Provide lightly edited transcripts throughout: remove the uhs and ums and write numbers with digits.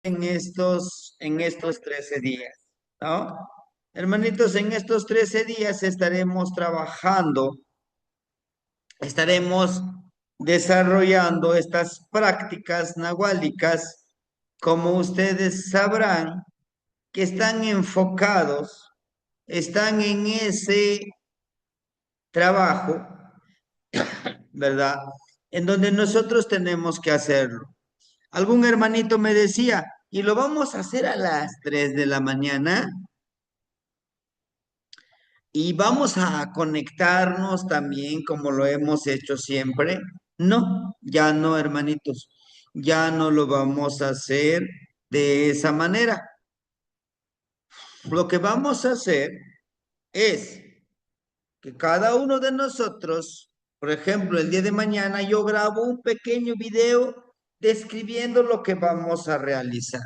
en estos 13 días, ¿no? Hermanitos, en estos 13 días estaremos trabajando, estaremos desarrollando estas prácticas nahuálicas, como ustedes sabrán, que están enfocados, están en ese trabajo, ¿verdad? En donde nosotros tenemos que hacerlo. Algún hermanito me decía, ¿y lo vamos a hacer a las 3 de la mañana? ¿Y vamos a conectarnos también como lo hemos hecho siempre? No, ya no, hermanitos, ya no lo vamos a hacer de esa manera. Lo que vamos a hacer es que cada uno de nosotros, por ejemplo, el día de mañana yo grabo un pequeño video describiendo lo que vamos a realizar,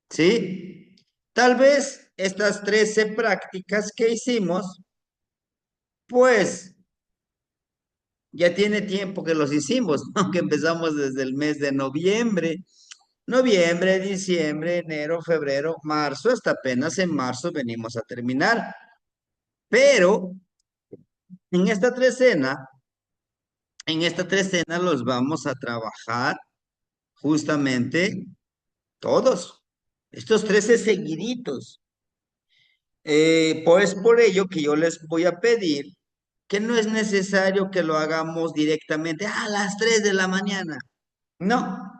¿sí? Tal vez estas 13 prácticas que hicimos, pues ya tiene tiempo que los hicimos, aunque empezamos desde el mes de noviembre. Noviembre, diciembre, enero, febrero, marzo, hasta apenas en marzo venimos a terminar. Pero en esta trecena, en esta trecena los vamos a trabajar justamente todos, estos 13 seguiditos. Pues por ello que yo les voy a pedir que no es necesario que lo hagamos directamente a las 3 de la mañana. No.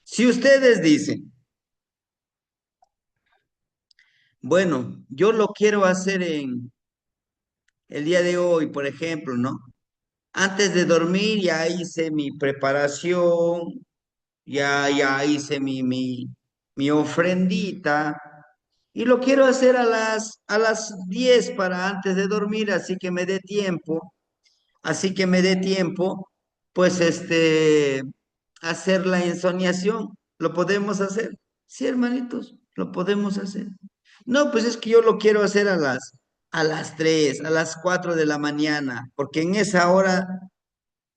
Si ustedes dicen, bueno, yo lo quiero hacer en el día de hoy, por ejemplo, ¿no? Antes de dormir ya hice mi preparación, ya hice mi ofrendita y lo quiero hacer a las 10 para antes de dormir, así que me dé tiempo, pues hacer la ensoñación. ¿Lo podemos hacer? Sí, hermanitos, lo podemos hacer. No, pues es que yo lo quiero hacer a las 3, a las 4 de la mañana, porque en esa hora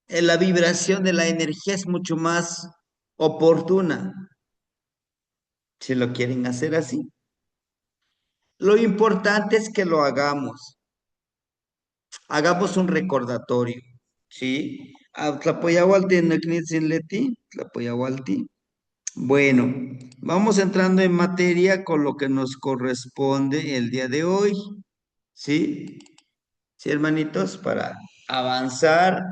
la vibración de la energía es mucho más oportuna, si lo quieren hacer así. Lo importante es que lo hagamos un recordatorio, ¿sí? Tlapoyaualti, Necnitzin-leti, Tlapoyaualti. Bueno, vamos entrando en materia con lo que nos corresponde el día de hoy, ¿sí? Sí, hermanitos, para avanzar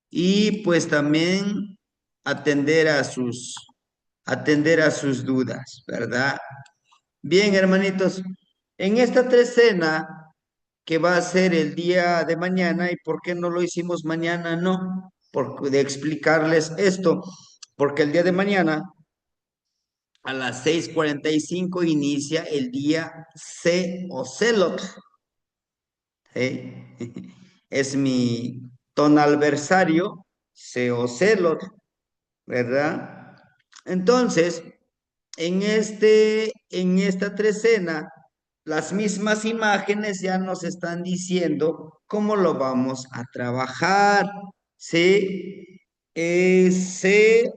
y pues también atender a sus, atender a sus dudas, ¿verdad? Bien, hermanitos, en esta trecena que va a ser el día de mañana, ¿y por qué no lo hicimos mañana? No, de explicarles esto, porque el día de mañana a las 6:45 inicia el día C o Celot. ¿Sí? Es mi tonalversario, C o Celot, ¿verdad? Entonces, en esta trecena, las mismas imágenes ya nos están diciendo cómo lo vamos a trabajar, ¿sí? Se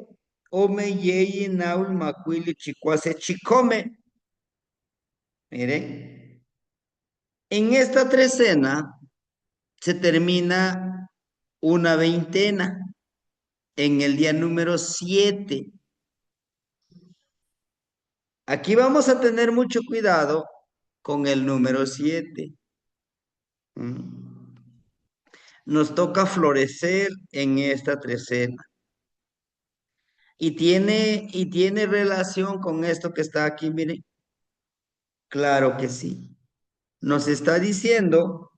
ome yeyi naul macuili chicuase chicome. Miren, en esta trecena se termina una veintena en el día número 7. Aquí vamos a tener mucho cuidado con el número 7. Nos toca florecer en esta trecena. Y tiene relación con esto que está aquí, miren. Claro que sí. Nos está diciendo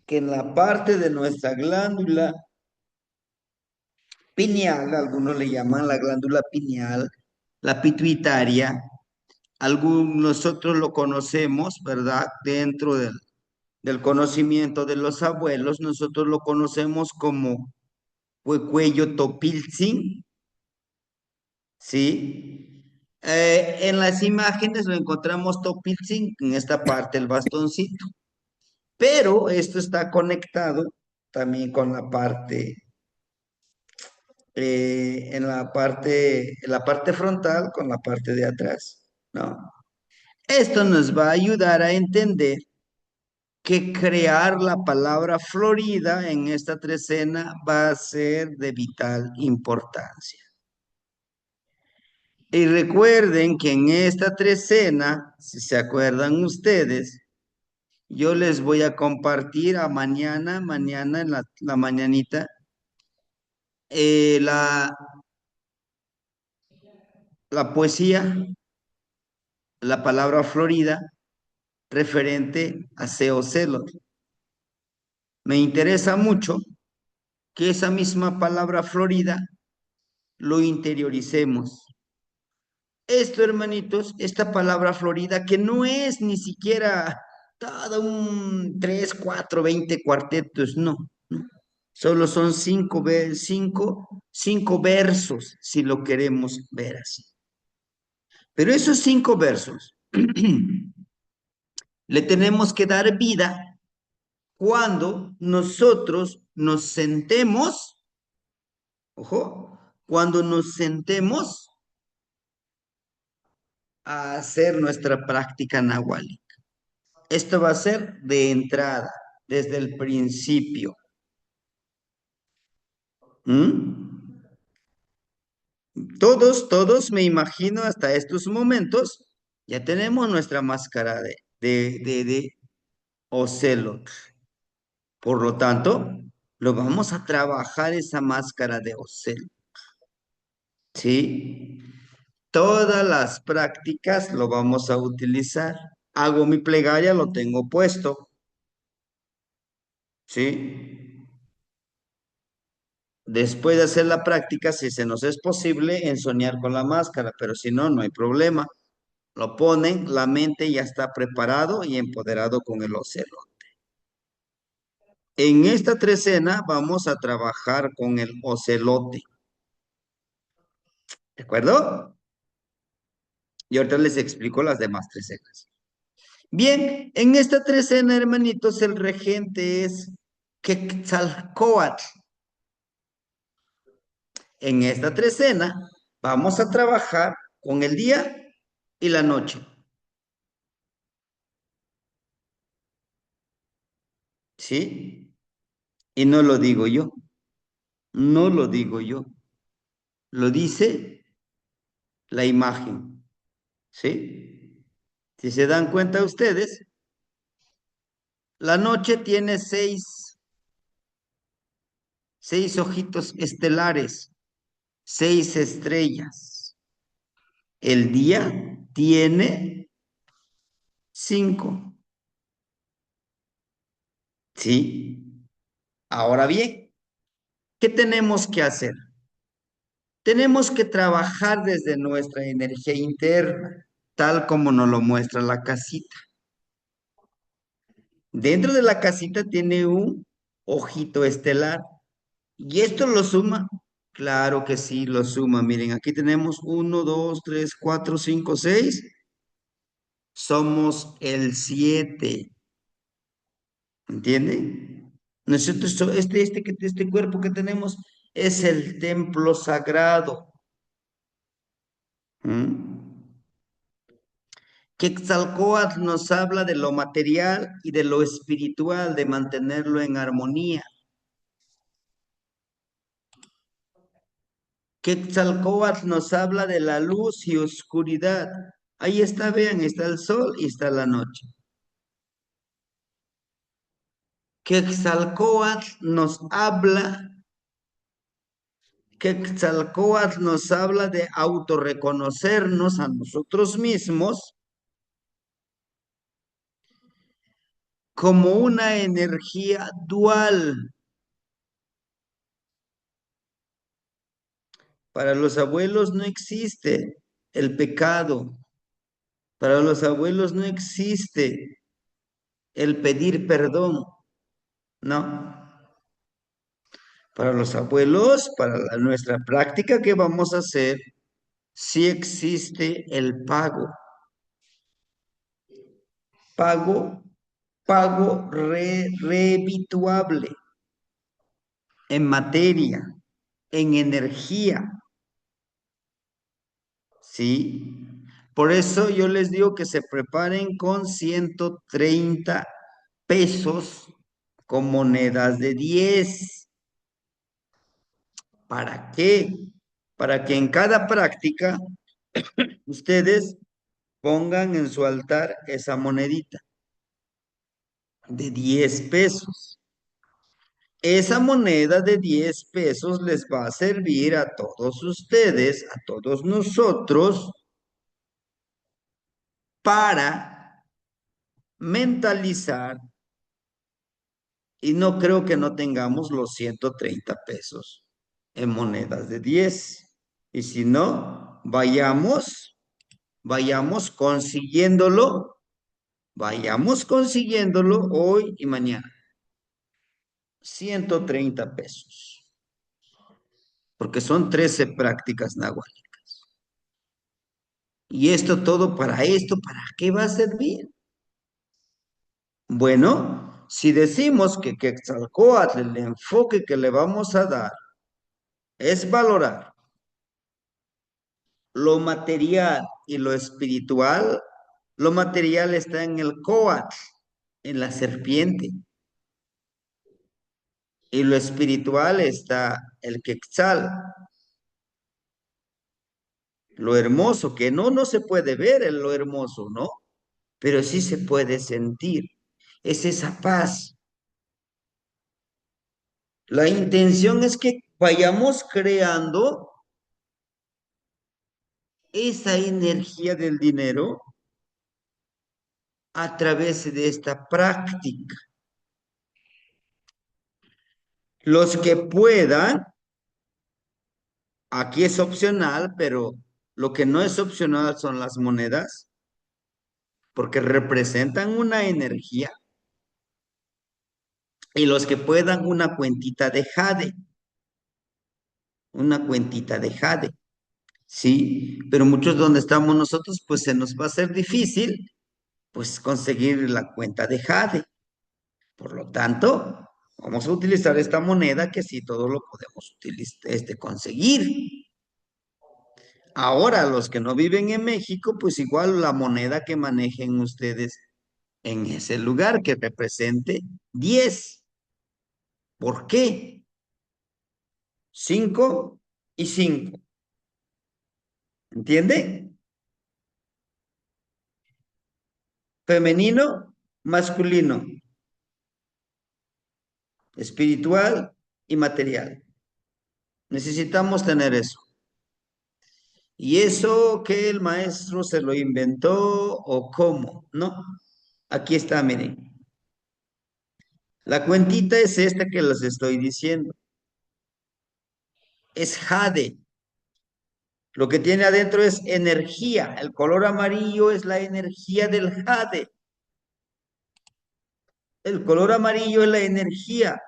que en la parte de nuestra glándula pineal, algunos le llaman la glándula pineal, la pituitaria, nosotros lo conocemos, ¿verdad? Dentro del conocimiento de los abuelos, nosotros lo conocemos como cuello topiltzin, ¿sí? En las imágenes lo encontramos topiltzin, en esta parte el bastoncito, pero esto está conectado también con la parte en la parte frontal con la parte de atrás, ¿no? Esto nos va a ayudar a entender que crear la palabra Florida en esta trecena va a ser de vital importancia. Y recuerden que en esta trecena, si se acuerdan ustedes, yo les voy a compartir a mañana en la mañanita, la poesía, la palabra Florida, referente a Seo Celot. Me interesa mucho que esa misma palabra Florida lo interioricemos. Esto, hermanitos, esta palabra Florida, que no es ni siquiera todo un 3, 4, 20 cuartetos, no, no. Solo son cinco versos, si lo queremos ver así. Pero esos 5 versos le tenemos que dar vida cuando nosotros nos sentemos, ojo, cuando nos sentemos a hacer nuestra práctica nahuali. Esto va a ser de entrada, desde el principio. ¿Mm? Todos, me imagino, hasta estos momentos, ya tenemos nuestra máscara de Ocelot. Por lo tanto, lo vamos a trabajar esa máscara de Ocelot. ¿Sí? Todas las prácticas lo vamos a utilizar. Hago mi plegaria, lo tengo puesto. ¿Sí? Después de hacer la práctica, si se nos es posible, ensoñar con la máscara, pero si no, no hay problema. Lo ponen, la mente ya está preparado y empoderado con el ocelo. En esta trecena vamos a trabajar con el ocelote. ¿De acuerdo? Y ahorita les explico las demás trecenas. Bien, en esta trecena, hermanitos, el regente es Quetzalcóatl. En esta trecena vamos a trabajar con el día y la noche. ¿Sí? Y no lo digo yo, no lo digo yo, lo dice la imagen. ¿Sí? Si se dan cuenta ustedes, la noche tiene seis ojitos estelares, 6 estrellas. El día tiene 5. ¿Sí? Ahora bien, ¿qué tenemos que hacer? Tenemos que trabajar desde nuestra energía interna, tal como nos lo muestra la casita. Dentro de la casita tiene un ojito estelar. ¿Y esto lo suma? Claro que sí, lo suma. Miren, aquí tenemos 1, 2, 3, 4, 5, 6. Somos el 7. ¿Entienden? Nosotros, este cuerpo que tenemos es el templo sagrado. ¿Mm? Quetzalcóatl nos habla de lo material y de lo espiritual, de mantenerlo en armonía. Quetzalcóatl nos habla de la luz y oscuridad. Ahí está, vean, está el sol y está la noche. Quetzalcóatl nos habla, Quetzalcóatl nos habla de autorreconocernos a nosotros mismos como una energía dual. Para los abuelos no existe el pecado. Para los abuelos no existe el pedir perdón. No. Para los abuelos, para nuestra práctica que vamos a hacer, sí existe el pago. Pago, pago redituable en materia. en energía, ¿sí? Por eso yo les digo que se preparen con 130 pesos con monedas de 10. ¿Para qué? Para que en cada práctica ustedes pongan en su altar esa monedita de 10 pesos. Esa moneda de 10 pesos les va a servir a todos ustedes, a todos nosotros, para mentalizar, y no creo que no tengamos los 130 pesos en monedas de 10. Y si no, vayamos vayamos consiguiéndolo hoy y mañana. 130 pesos, porque son 13 prácticas náhuatl. Y esto, ¿para qué va a servir? Bueno, si decimos que Quetzalcóatl, el enfoque que le vamos a dar es valorar lo material y lo espiritual, lo material está en el Coatl, en la serpiente, y lo espiritual está el Quetzal, lo hermoso, que no se puede ver en lo hermoso, ¿no? Pero sí se puede sentir. Es esa paz. La intención es que vayamos creando esa energía del dinero a través de esta práctica. Los que puedan, aquí es opcional, pero lo que no es opcional son las monedas, porque representan una energía, y los que puedan una cuentita de jade, ¿sí? Pero muchos donde estamos nosotros, pues se nos va a hacer difícil, pues conseguir la cuenta de jade. Por lo tanto, vamos a utilizar esta moneda que sí todo lo podemos conseguir. Ahora, los que no viven en México, pues igual la moneda que manejen ustedes en ese lugar que represente 10. ¿Por qué? 5 y 5. ¿Entiende? Femenino, masculino, espiritual y material. Necesitamos tener eso. ¿Y eso que el maestro se lo inventó o cómo? No. Aquí está, miren. La cuentita es esta que les estoy diciendo. Es jade. Lo que tiene adentro es energía. El color amarillo es la energía del jade. El color amarillo es la energía.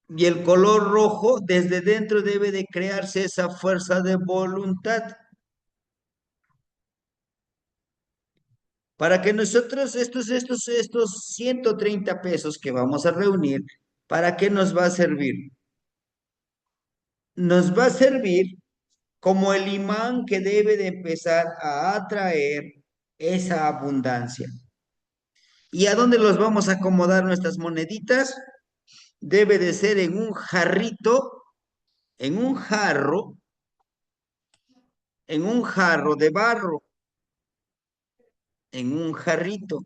Y el color rojo, desde dentro debe de crearse esa fuerza de voluntad. Para que nosotros estos 130 pesos que vamos a reunir, ¿para qué nos va a servir? Nos va a servir como el imán que debe de empezar a atraer esa abundancia. ¿Y a dónde los vamos a acomodar nuestras moneditas? Debe de ser en un jarrito, en un jarro, en un jarro de barro, en un jarrito,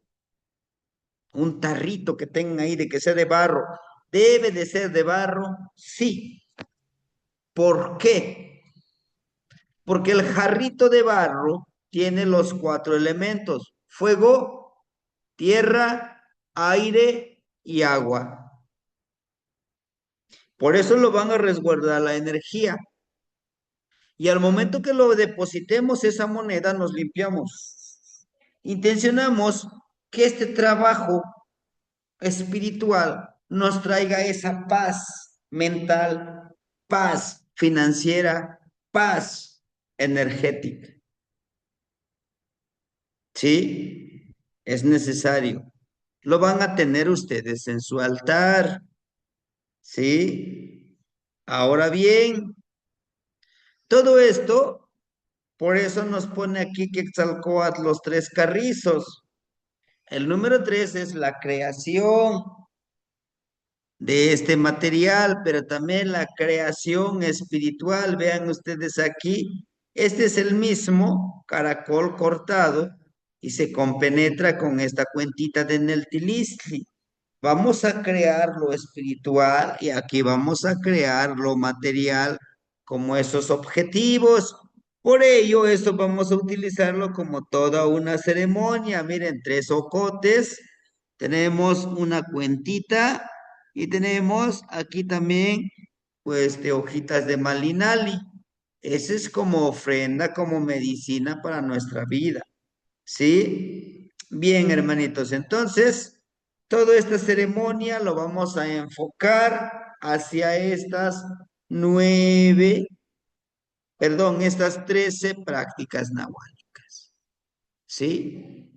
un tarrito que tengan ahí de que sea de barro. ¿Debe de ser de barro? Sí. ¿Por qué? Porque el jarrito de barro tiene los 4 elementos: fuego, tierra, aire y agua. Por eso lo van a resguardar la energía. Y al momento que lo depositemos esa moneda, nos limpiamos. Intencionamos que este trabajo espiritual nos traiga esa paz mental, paz financiera, paz energética. ¿Sí? Es necesario. Lo van a tener ustedes en su altar. ¿Sí? Ahora bien, todo esto, por eso nos pone aquí Quetzalcóatl los tres carrizos. El número tres es la creación de este material, pero también la creación espiritual. Vean ustedes aquí, este es el mismo caracol cortado y se compenetra con esta cuentita de Neltilistli. Vamos a crear lo espiritual y aquí vamos a crear lo material como esos objetivos. Por ello, esto vamos a utilizarlo como toda una ceremonia. Miren, tres ocotes, tenemos una cuentita y tenemos aquí también, pues, de hojitas de malinali. Ese es como ofrenda, como medicina para nuestra vida. ¿Sí? Bien, hermanitos, entonces, toda esta ceremonia lo vamos a enfocar hacia estas nueve, perdón, estas 13 prácticas nahuálicas. ¿Sí?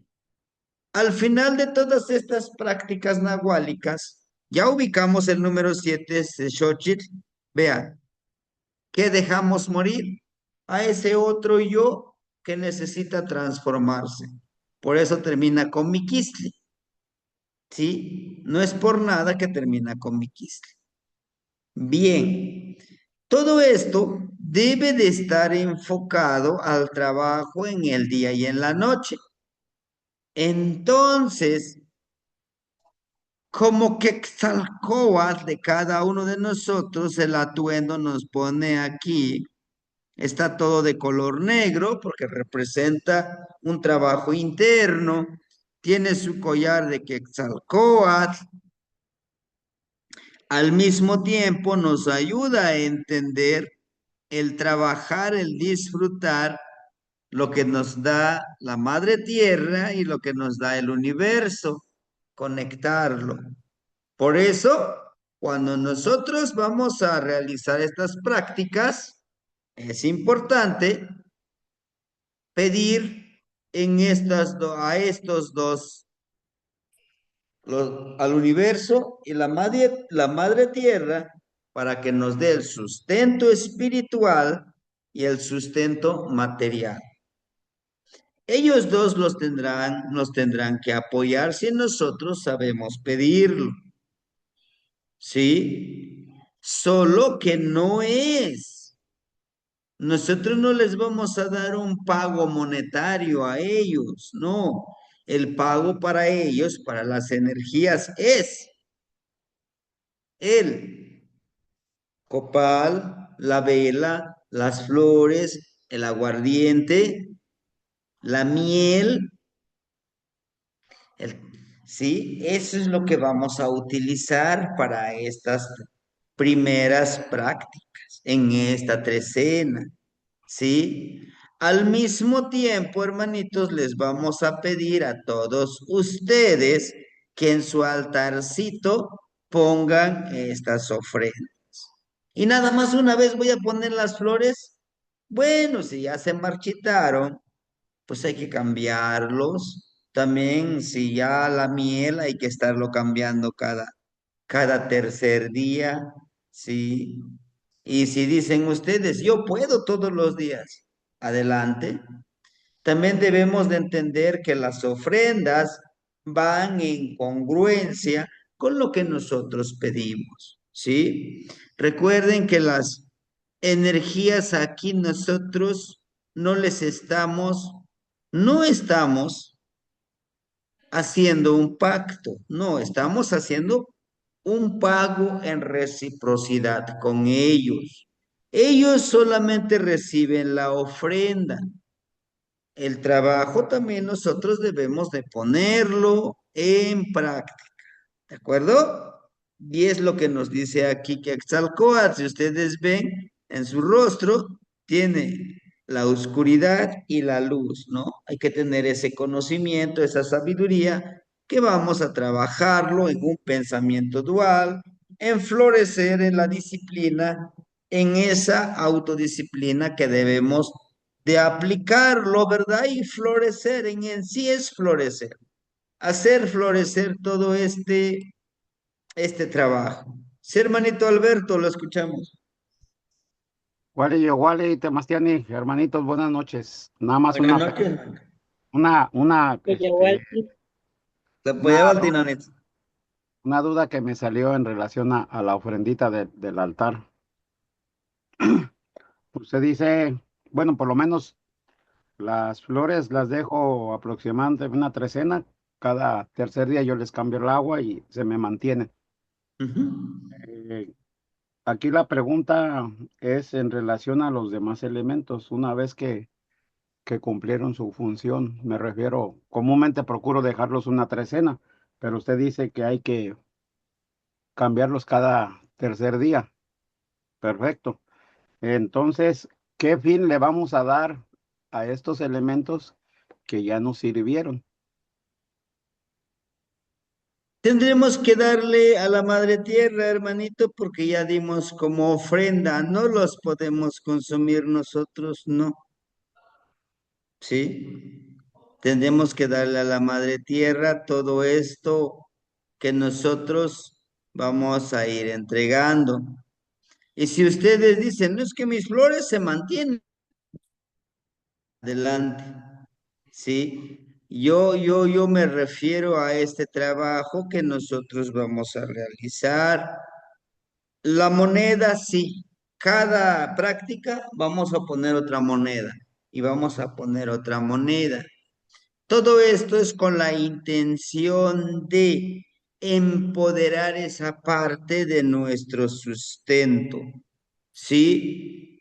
Al final de todas estas prácticas nahuálicas, ya ubicamos el número 7, Xochitl. Vean, ¿qué dejamos morir? A ese otro yo que necesita transformarse. Por eso termina con Miquistli. ¿Sí? No es por nada que termina con Miquistli. Bien, todo esto debe de estar enfocado al trabajo en el día y en la noche. Entonces, como que Quetzalcóatl de cada uno de nosotros, el atuendo nos pone aquí, está todo de color negro porque representa un trabajo interno, tiene su collar de Quetzalcóatl, al mismo tiempo nos ayuda a entender el trabajar, el disfrutar lo que nos da la madre tierra y lo que nos da el universo, conectarlo. Por eso, cuando nosotros vamos a realizar estas prácticas, es importante pedir a estos dos, al universo y la madre tierra, para que nos dé el sustento espiritual y el sustento material. Ellos dos nos tendrán que apoyar si nosotros sabemos pedirlo. ¿Sí? Solo que no es. Nosotros no les vamos a dar un pago monetario a ellos, no. El pago para ellos, para las energías, es el copal, la vela, las flores, el aguardiente, la miel. El- ¿Sí? Eso es lo que vamos a utilizar para estas primeras prácticas en esta trecena. ¿Sí? Al mismo tiempo, hermanitos, les vamos a pedir a todos ustedes que en su altarcito pongan estas ofrendas. Y nada más una vez voy a poner las flores. Bueno, si ya se marchitaron, pues hay que cambiarlos. También si ya la miel hay que estarlo cambiando cada tercer día, ¿sí? Y si dicen ustedes, yo puedo todos los días, adelante. También debemos de entender que las ofrendas van en congruencia con lo que nosotros pedimos, ¿sí? Recuerden que las energías aquí nosotros no les estamos, no estamos haciendo un pacto, no, estamos haciendo un pago en reciprocidad con ellos. Ellos solamente reciben la ofrenda. El trabajo también nosotros debemos de ponerlo en práctica, ¿de acuerdo? Y es lo que nos dice aquí Quetzalcóatl. Si ustedes ven en su rostro, tiene la oscuridad y la luz, ¿no? Hay que tener ese conocimiento, esa sabiduría, que vamos a trabajarlo en un pensamiento dual, en florecer en la disciplina, en esa autodisciplina que debemos de aplicarlo, ¿verdad? Y florecer en sí es florecer, hacer florecer todo este trabajo. Sí, hermanito Alberto, lo escuchamos. Wally, Temastiani, hermanitos, buenas noches. Nada más Buenas noches. una, Oye, igual, ¿Te una, apoyaba al du- Tinonet? una duda que me salió en relación a la ofrendita del altar. Usted dice, bueno, por lo menos las flores las dejo aproximadamente una trecena. Cada tercer día yo les cambio el agua y se me mantiene. Ujú. Eh, Aquí la pregunta es en relación a los demás elementos. Una vez que cumplieron su función. Me refiero, comúnmente procuro dejarlos una trecena, pero usted dice que hay que cambiarlos cada tercer día. Perfecto. Entonces, ¿qué fin le vamos a dar a estos elementos que ya nos sirvieron? Tendremos que darle a la Madre Tierra, hermanito, porque ya dimos como ofrenda. No los podemos consumir nosotros, no. ¿Sí? Tendremos que darle a la Madre Tierra todo esto que nosotros vamos a ir entregando. Y si ustedes dicen, no es que mis flores se mantienen adelante, ¿sí? Yo me refiero a este trabajo que nosotros vamos a realizar. La moneda, sí. Cada práctica vamos a poner otra moneda y vamos a poner otra moneda. Todo esto es con la intención de empoderar esa parte de nuestro sustento, ¿sí?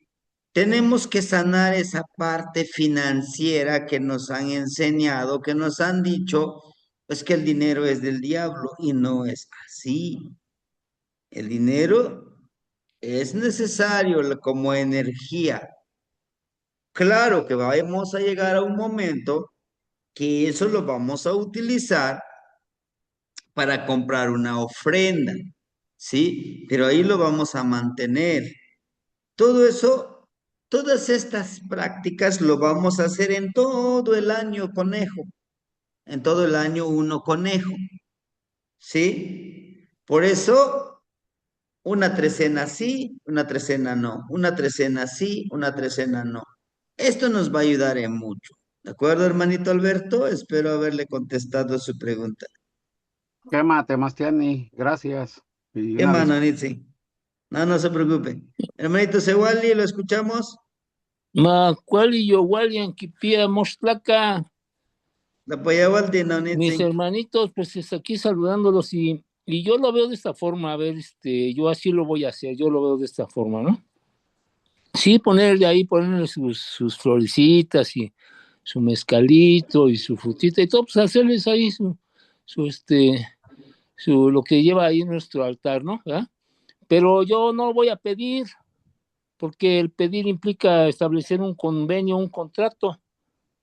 Tenemos que sanar esa parte financiera que nos han enseñado, que nos han dicho, pues que el dinero es del diablo y no es así. El dinero es necesario como energía. Claro que vamos a llegar a un momento que eso lo vamos a utilizar para comprar una ofrenda, ¿sí? Pero ahí lo vamos a mantener. Todo eso, todas estas prácticas lo vamos a hacer en todo el año, conejo. En todo el año uno conejo, ¿sí? Por eso, una trecena sí, una trecena no. Una trecena sí, una trecena no. Esto nos va a ayudar en mucho. ¿De acuerdo, hermanito Alberto? Espero haberle contestado su pregunta. Quema, Temastiani, gracias. Y ¿Qué una mano, disculpa. Nitsi? No, no se preocupe. Hermanito Sewali, ¿lo escuchamos? Macuali, Yowali, Anquipía, Mostlaca, ¿La apoyaba al Tino, mis Nitsi? hermanitos, pues aquí saludándolos y yo lo veo de esta forma, a ver, yo así lo voy a hacer, yo lo veo de esta forma, ¿no? Sí, ponerle ahí, ponerle sus florecitas y su mezcalito y su frutita y todo, pues hacerles ahí su, este, lo que lleva ahí nuestro altar, ¿no? ¿verdad? Pero yo no voy a pedir, porque el pedir implica establecer un convenio, un contrato,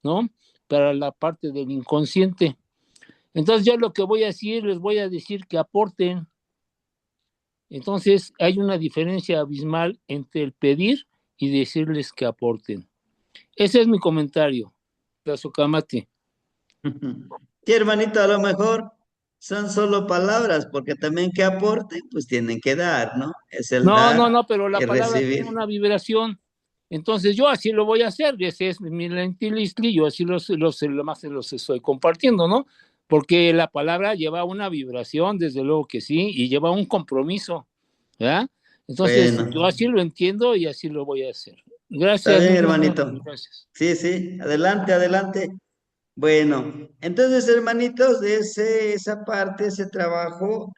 ¿no? Para la parte del inconsciente. Entonces yo lo que voy a decir, les voy a decir que aporten. Entonces hay una diferencia abismal entre el pedir y decirles que aporten. Ese es mi comentario. Tlazocamati. Sí, hermanito, a lo mejor son solo palabras, porque también que aporten, pues tienen que dar, ¿no? Es el No, dar no, no, pero la y palabra tiene recibir. una vibración. Entonces yo así lo voy a hacer, ese es mi lentilistli, yo así lo más se los estoy compartiendo, ¿no? Porque la palabra lleva una vibración, desde luego que sí, y lleva un compromiso, ¿verdad? Entonces Bueno, yo así lo entiendo y así lo voy a hacer. está Gracias, bien, muy buenas hermanito. noches, gracias. Sí, sí, adelante, adelante. Bueno, entonces, hermanitos, esa parte, ese trabajo,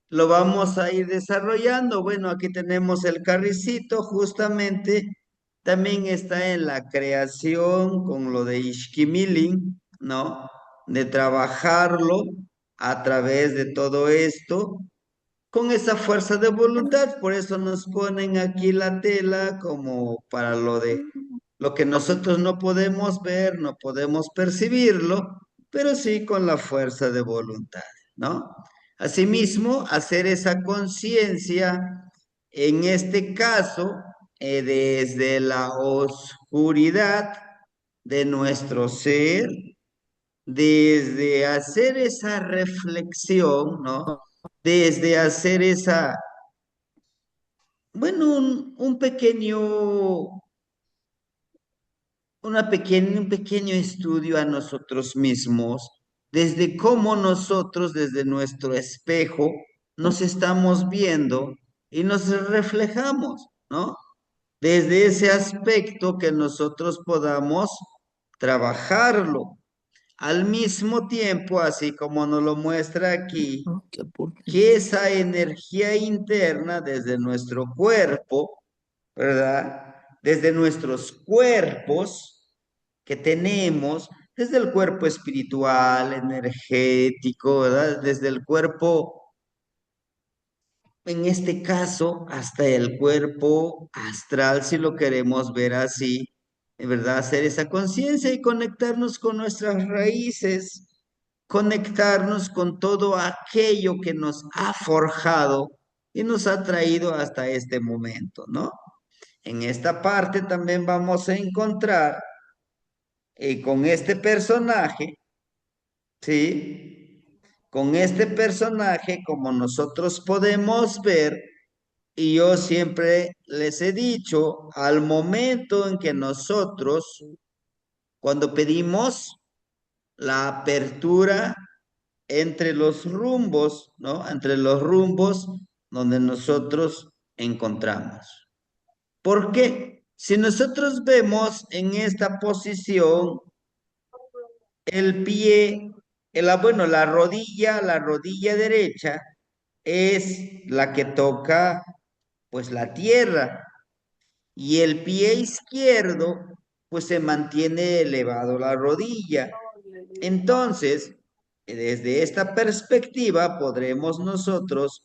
lo vamos a ir desarrollando. Bueno, aquí tenemos el carricito, justamente. También está en la creación con lo de Ishkimilin, ¿no? De trabajarlo a través de todo esto con esa fuerza de voluntad. Por eso nos ponen aquí la tela como para lo de lo que nosotros no podemos ver, no podemos percibirlo, pero sí con la fuerza de voluntad, ¿no? Asimismo, hacer esa conciencia, en este caso, desde la oscuridad de nuestro ser, desde hacer esa reflexión, ¿no? Desde hacer bueno, un pequeño, un pequeño estudio a nosotros mismos, desde cómo nosotros, desde nuestro espejo, nos estamos viendo y nos reflejamos, ¿no? Desde ese aspecto que nosotros podamos trabajarlo. Al mismo tiempo, así como nos lo muestra aquí, ¿no? ¿Qué aportes? que esa energía interna desde nuestro cuerpo, ¿verdad? Desde nuestros cuerpos que tenemos, desde el cuerpo espiritual, energético, ¿verdad? Desde el cuerpo, en este caso, hasta el cuerpo astral, si lo queremos ver así, ¿verdad? Hacer esa conciencia y conectarnos con nuestras raíces, conectarnos con todo aquello que nos ha forjado y nos ha traído hasta este momento, ¿no? En esta parte también vamos a encontrar con este personaje, ¿sí? Con este personaje, como nosotros podemos ver, y yo siempre les he dicho, al momento en que nosotros, cuando pedimos la apertura entre los rumbos, ¿no? Entre los rumbos donde nosotros encontramos. ¿Por qué? Si nosotros vemos en esta posición el pie, bueno, la rodilla derecha es la que toca pues la tierra y el pie izquierdo pues se mantiene elevado la rodilla. Entonces, desde esta perspectiva podremos nosotros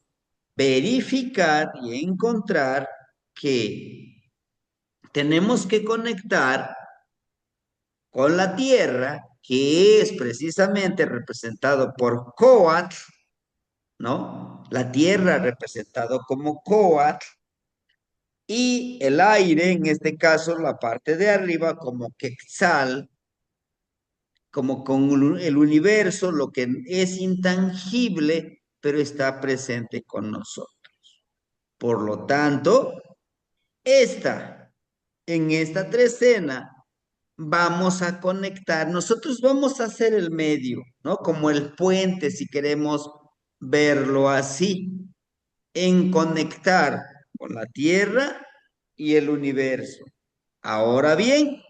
verificar y encontrar que tenemos que conectar con la tierra, que es precisamente representado por Coatl, ¿no? La tierra representado como Coatl, y el aire, en este caso la parte de arriba, como Quetzal, como con el universo, lo que es intangible, pero está presente con nosotros. Por lo tanto, en esta trecena, vamos a conectar, nosotros vamos a hacer el medio, ¿no? Como el puente, si queremos verlo así, en conectar con la Tierra y el universo. Ahora bien,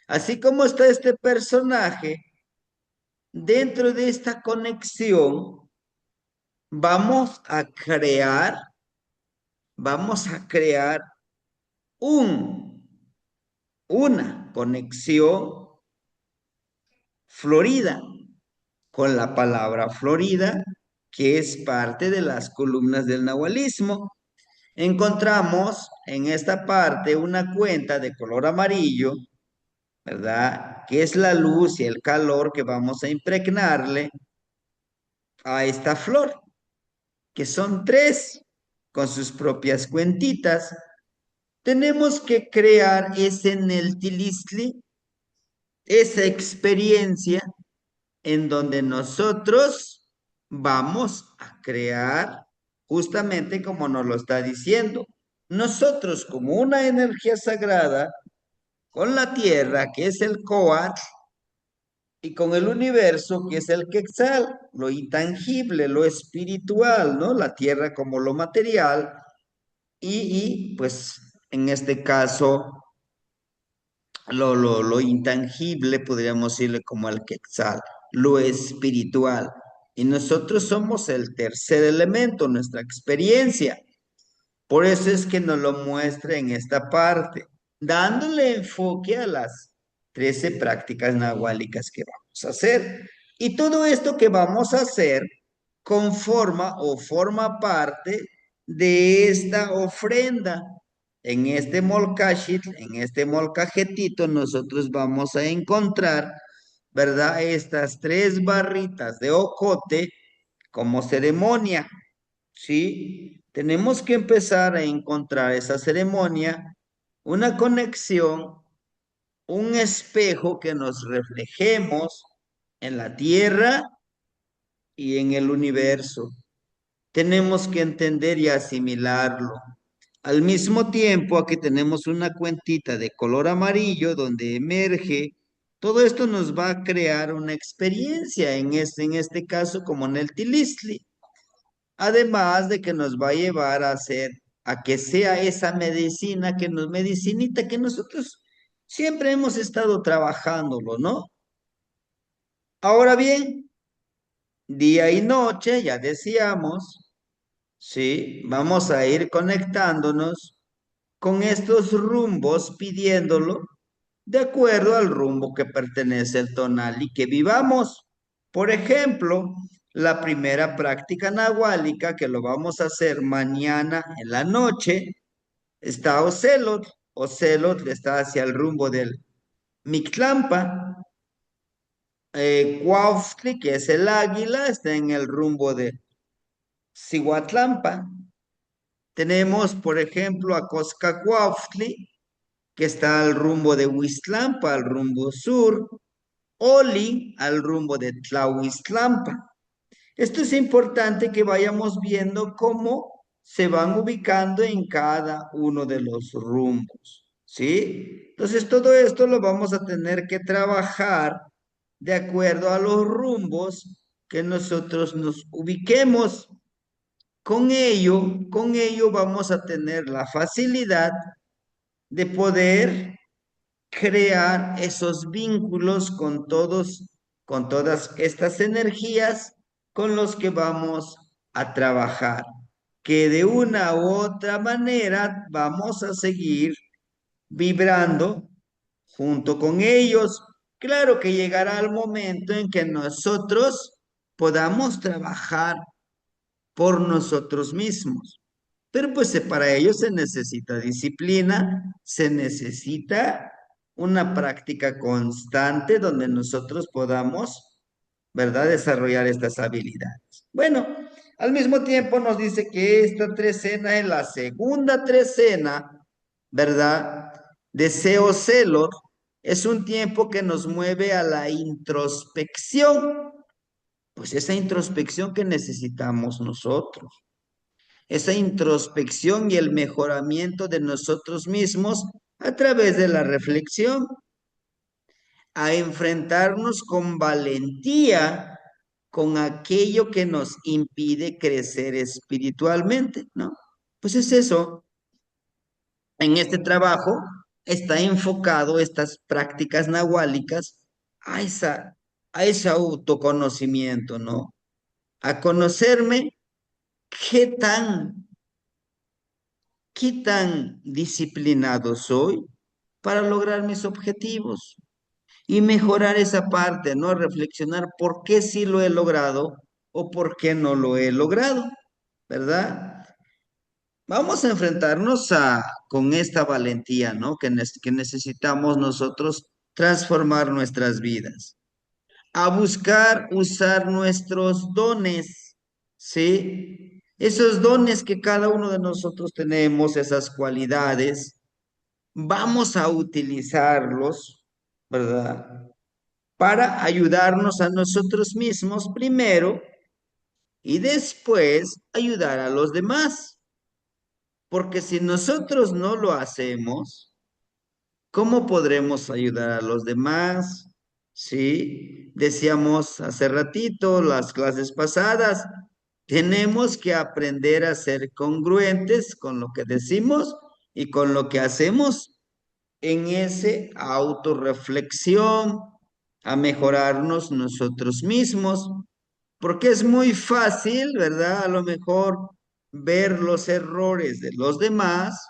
así como está este personaje, dentro de esta conexión, vamos a crear, vamos a crear un, una conexión florida con la palabra Florida, que es parte de las columnas del nahualismo. Encontramos en esta parte una cuenta de color amarillo, ¿verdad? Que es la luz y el calor que vamos a impregnarle a esta flor, que son tres, con sus propias cuentitas. Tenemos que crear ese Neltilistli, esa experiencia en donde nosotros vamos a crear justamente como nos lo está diciendo. Nosotros como una energía sagrada con la tierra, que es el Coat, y con el universo, que es el Quetzal, lo intangible, lo espiritual, ¿no? La tierra como lo material, pues en este caso lo intangible, podríamos decirle como el Quetzal, lo espiritual. Y nosotros somos el tercer elemento, nuestra experiencia. Por eso es que nos lo muestra en esta parte, dándole enfoque a las 13 prácticas nahuálicas que vamos a hacer. Y todo esto que vamos a hacer conforma o forma parte de esta ofrenda. En este molcashit, en este molcajetito, nosotros vamos a encontrar, ¿verdad? Estas tres barritas de ocote como ceremonia. ¿Sí? Tenemos que empezar a encontrar esa ceremonia, una conexión, un espejo que nos reflejemos en la tierra y en el universo. Tenemos que entender y asimilarlo. Al mismo tiempo, aquí tenemos una cuentita de color amarillo donde emerge. Todo esto nos va a crear una experiencia en este caso como en el Tilisli. Además de que nos va a llevar a hacer, a que sea esa medicina medicinita que nosotros siempre hemos estado trabajándolo, ¿no? Ahora bien, día y noche, ya decíamos, sí, vamos a ir conectándonos con estos rumbos, pidiéndolo de acuerdo al rumbo que pertenece el tonal y que vivamos. Por ejemplo, la primera práctica nahuálica que lo vamos a hacer mañana en la noche está Ocelot. Ocelot está hacia el rumbo del Mictlampa. Cuauhtli, que es el águila, está en el rumbo de Cihuatlampa. Tenemos, por ejemplo, a Coscacuauhtli, que está al rumbo de Huiztlampa, al rumbo sur. Oli, al rumbo de Tlahuiztlampa. Esto es importante que vayamos viendo cómo se van ubicando en cada uno de los rumbos, ¿sí? Entonces, todo esto lo vamos a tener que trabajar de acuerdo a los rumbos que nosotros nos ubiquemos. Con ello vamos a tener la facilidad de poder crear esos vínculos con con todas estas energías con los que vamos a trabajar, que de una u otra manera vamos a seguir vibrando junto con ellos. Claro que llegará el momento en que nosotros podamos trabajar por nosotros mismos. Pero pues para ello se necesita disciplina, se necesita una práctica constante donde nosotros podamos, ¿verdad?, desarrollar estas habilidades. Bueno, al mismo tiempo nos dice que esta trecena es la segunda trecena, ¿verdad?, de Seo Celor, es un tiempo que nos mueve a la introspección, pues esa introspección que necesitamos nosotros, esa introspección y el mejoramiento de nosotros mismos a través de la reflexión, a enfrentarnos con valentía con aquello que nos impide crecer espiritualmente, ¿no? Pues es eso. En este trabajo está enfocado estas prácticas nahuálicas a a ese autoconocimiento, ¿no? A conocerme qué qué tan disciplinado soy para lograr mis objetivos y mejorar esa parte, ¿no? Reflexionar por qué sí lo he logrado o por qué no lo he logrado, ¿verdad? Vamos a enfrentarnos con esta valentía, ¿no? Que necesitamos nosotros transformar nuestras vidas, a buscar usar nuestros dones, ¿sí? Esos dones que cada uno de nosotros tenemos, esas cualidades, vamos a utilizarlos, ¿verdad? Para ayudarnos a nosotros mismos primero y después ayudar a los demás. Porque si nosotros no lo hacemos, ¿cómo podremos ayudar a los demás? Sí, decíamos hace ratito, las clases pasadas, tenemos que aprender a ser congruentes con lo que decimos y con lo que hacemos en ese autorreflexión, a mejorarnos nosotros mismos, porque es muy fácil, ¿verdad? A lo mejor ver los errores de los demás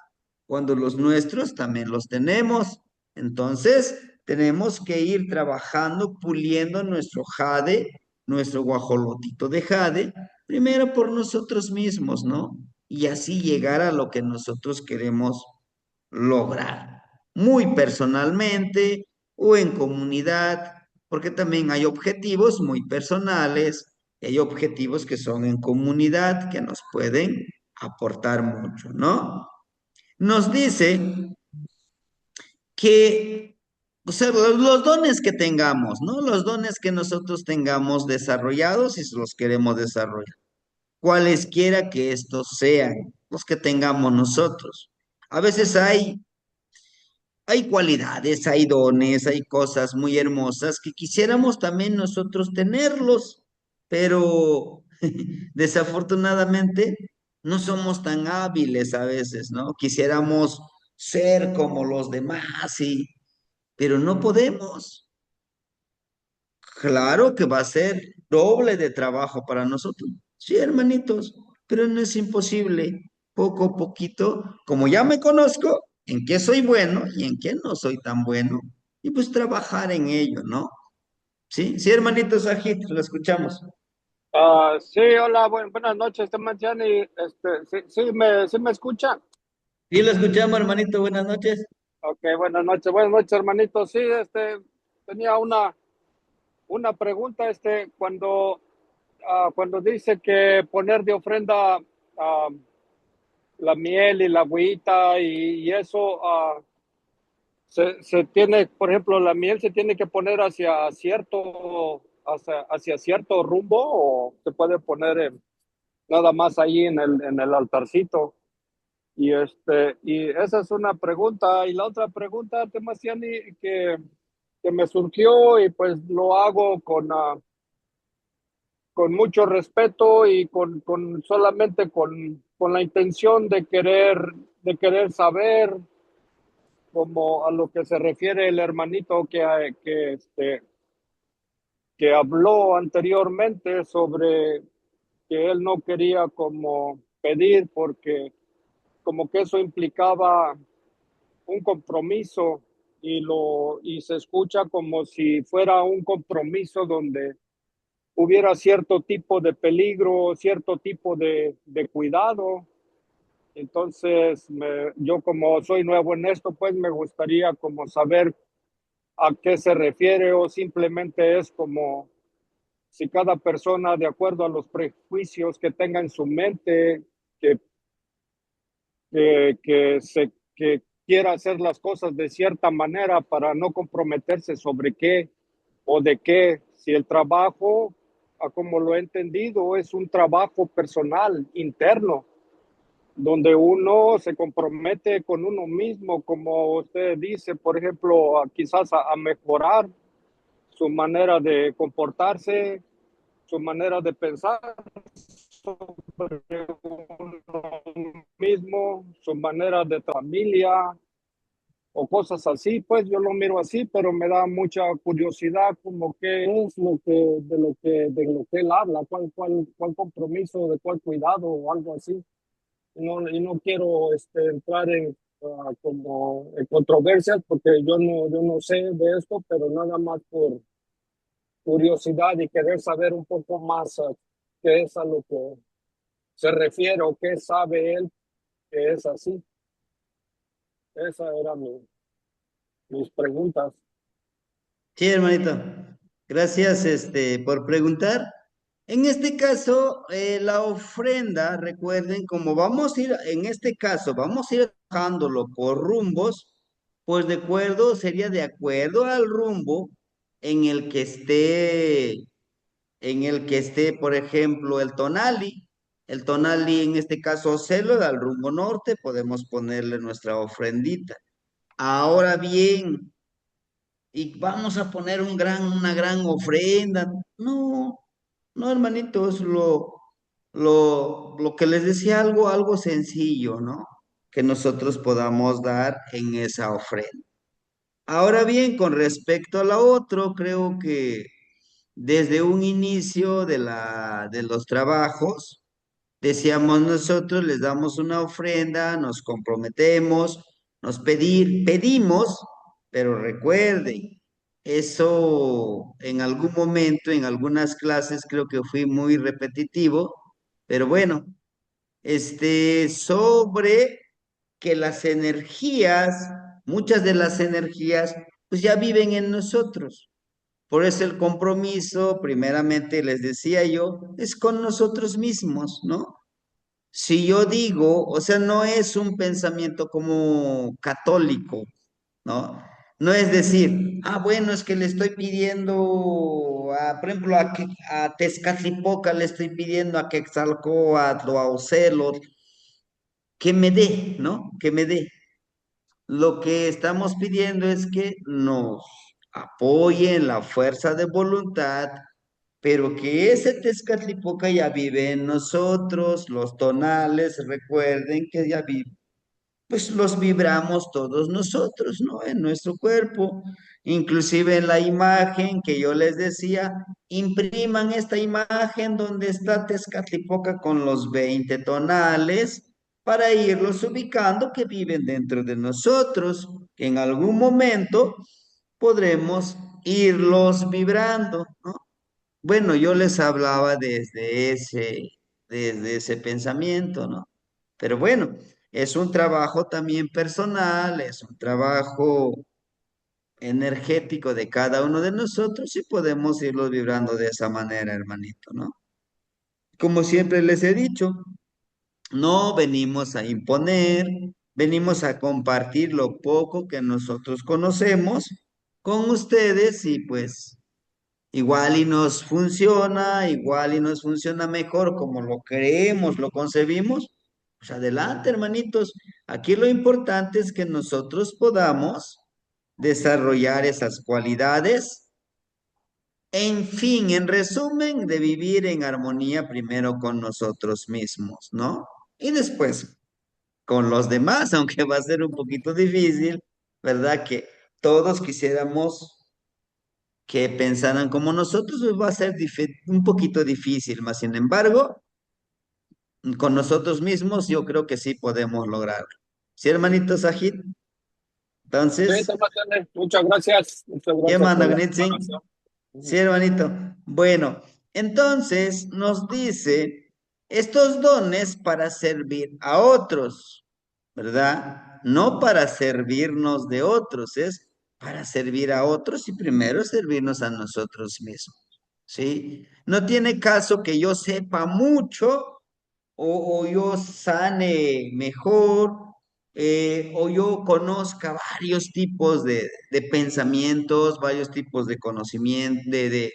cuando los nuestros también los tenemos. Entonces, tenemos que ir trabajando, puliendo nuestro jade, nuestro guajolotito de jade, primero por nosotros mismos, ¿no? Y así llegar a lo que nosotros queremos lograr, muy personalmente o en comunidad, porque también hay objetivos muy personales y hay objetivos que son en comunidad que nos pueden aportar mucho, ¿no? Nos dice que, o sea, los dones que tengamos, ¿no? Los dones que nosotros tengamos desarrollados y si los queremos desarrollar, cualesquiera que estos sean, los que tengamos nosotros. A veces hay cualidades, hay dones, hay cosas muy hermosas que quisiéramos también nosotros tenerlos, pero desafortunadamente no somos tan hábiles a veces, ¿no? Quisiéramos ser como los demás pero no podemos. Claro que va a ser doble de trabajo para nosotros. Sí, hermanitos, pero no es imposible. Poco a poquito, como ya me conozco, en qué soy bueno y en qué no soy tan bueno, y pues trabajar en ello, ¿no? Sí, sí, hermanitos, Ajit, lo escuchamos. Sí, hola, buenas noches, Marciani. Sí me escucha. Sí, lo escuchamos, hermanito, buenas noches. Ok, buenas noches, hermanito. Sí, tenía una pregunta, cuando dice que poner de ofrenda ah, la miel y la agüita y eso, se tiene, por ejemplo, la miel se tiene que poner hacia cierto rumbo o se puede poner nada más ahí en el altarcito. Y esa es una pregunta. Y la otra pregunta, Temasiani, que me surgió y pues lo hago con mucho respeto y solamente con la intención de querer saber como a lo que se refiere el hermanito que habló anteriormente sobre que él no quería como pedir porque como que eso implicaba un compromiso y se escucha como si fuera un compromiso donde hubiera cierto tipo de peligro, cierto tipo de cuidado. Entonces, yo como soy nuevo en esto, pues me gustaría como saber a qué se refiere o simplemente es como si cada persona, de acuerdo a los prejuicios que tenga en su mente, que que quiera hacer las cosas de cierta manera para no comprometerse sobre qué o de qué. Si el trabajo, a como lo he entendido, es un trabajo personal, interno, donde uno se compromete con uno mismo, como usted dice, por ejemplo, quizás a mejorar su manera de comportarse, su manera de pensar sobre uno mismo, su manera de familia o cosas así, pues yo lo miro así, pero me da mucha curiosidad como qué es de lo que él habla, cuál compromiso, de cuál cuidado o algo así. Y no quiero entrar como en controversias porque yo no sé de esto, pero nada más por curiosidad y querer saber un poco más qué es a lo que se refiere o qué sabe él que es así. Esa era mis preguntas. Sí, hermanito. Gracias, por preguntar. En este caso, la ofrenda, recuerden, como vamos a ir, en este caso, vamos a ir bajándolo por rumbos, pues de acuerdo, sería de acuerdo al rumbo en el que esté, por ejemplo, el tonali. El tonali, en este caso, se lo da al rumbo norte, podemos ponerle nuestra ofrendita. Ahora bien, y vamos a poner una gran ofrenda. No, no, hermanitos, lo que les decía, algo sencillo, ¿no? Que nosotros podamos dar en esa ofrenda. Ahora bien, con respecto a la otro, creo que desde un inicio de los trabajos, decíamos nosotros, les damos una ofrenda, nos comprometemos, pedimos, pero recuerden, eso en algún momento, en algunas clases creo que fui muy repetitivo, pero bueno, sobre que las energías, muchas de las energías, pues ya viven en nosotros. Por eso el compromiso, primeramente les decía yo, es con nosotros mismos, ¿no? Si yo digo, o sea, no es un pensamiento como católico, ¿no? No es decir, bueno, es que le estoy pidiendo, por ejemplo, a Tezcatlipoca le estoy pidiendo a Quetzalcóatl o a Ocelot que me dé, ¿no? Que me dé. Lo que estamos pidiendo es que nos apoyen la fuerza de voluntad, pero que ese Tezcatlipoca ya vive en nosotros, los tonales, recuerden que ya vive, pues los vibramos todos nosotros, ¿no? En nuestro cuerpo, inclusive en la imagen que yo les decía, impriman esta imagen donde está Tezcatlipoca con los 20 tonales para irlos ubicando que viven dentro de nosotros, que en algún momento podremos irlos vibrando, ¿no? Bueno, yo les hablaba desde ese pensamiento, ¿no? Pero bueno, es un trabajo también personal, es un trabajo energético de cada uno de nosotros y podemos irlo vibrando de esa manera, hermanito, ¿no? Como siempre les he dicho, no venimos a imponer, venimos a compartir lo poco que nosotros conocemos con ustedes y pues igual y nos funciona mejor como lo creemos, lo concebimos. Pues adelante, hermanitos. Aquí lo importante es que nosotros podamos desarrollar esas cualidades. En fin, en resumen, de vivir en armonía primero con nosotros mismos, ¿no? Y después con los demás, aunque va a ser un poquito difícil, ¿verdad? Que todos quisiéramos que pensaran como nosotros, pues va a ser un poquito difícil, más sin embargo, con nosotros mismos yo creo que sí podemos lograrlo. ¿Sí, hermanito Sajid? Sí, Entonces, te mantiene. Muchas ¿qué gracias manda, por la Gnitsin? aclaración. Sí, Ujú. hermanito. Bueno, entonces nos dice estos dones para servir a otros, ¿verdad? No para servirnos de otros, es para servir a otros y primero servirnos a nosotros mismos, ¿sí? No tiene caso que yo sepa mucho o yo sane mejor, o yo conozca varios tipos de pensamientos, varios tipos de conocimiento, de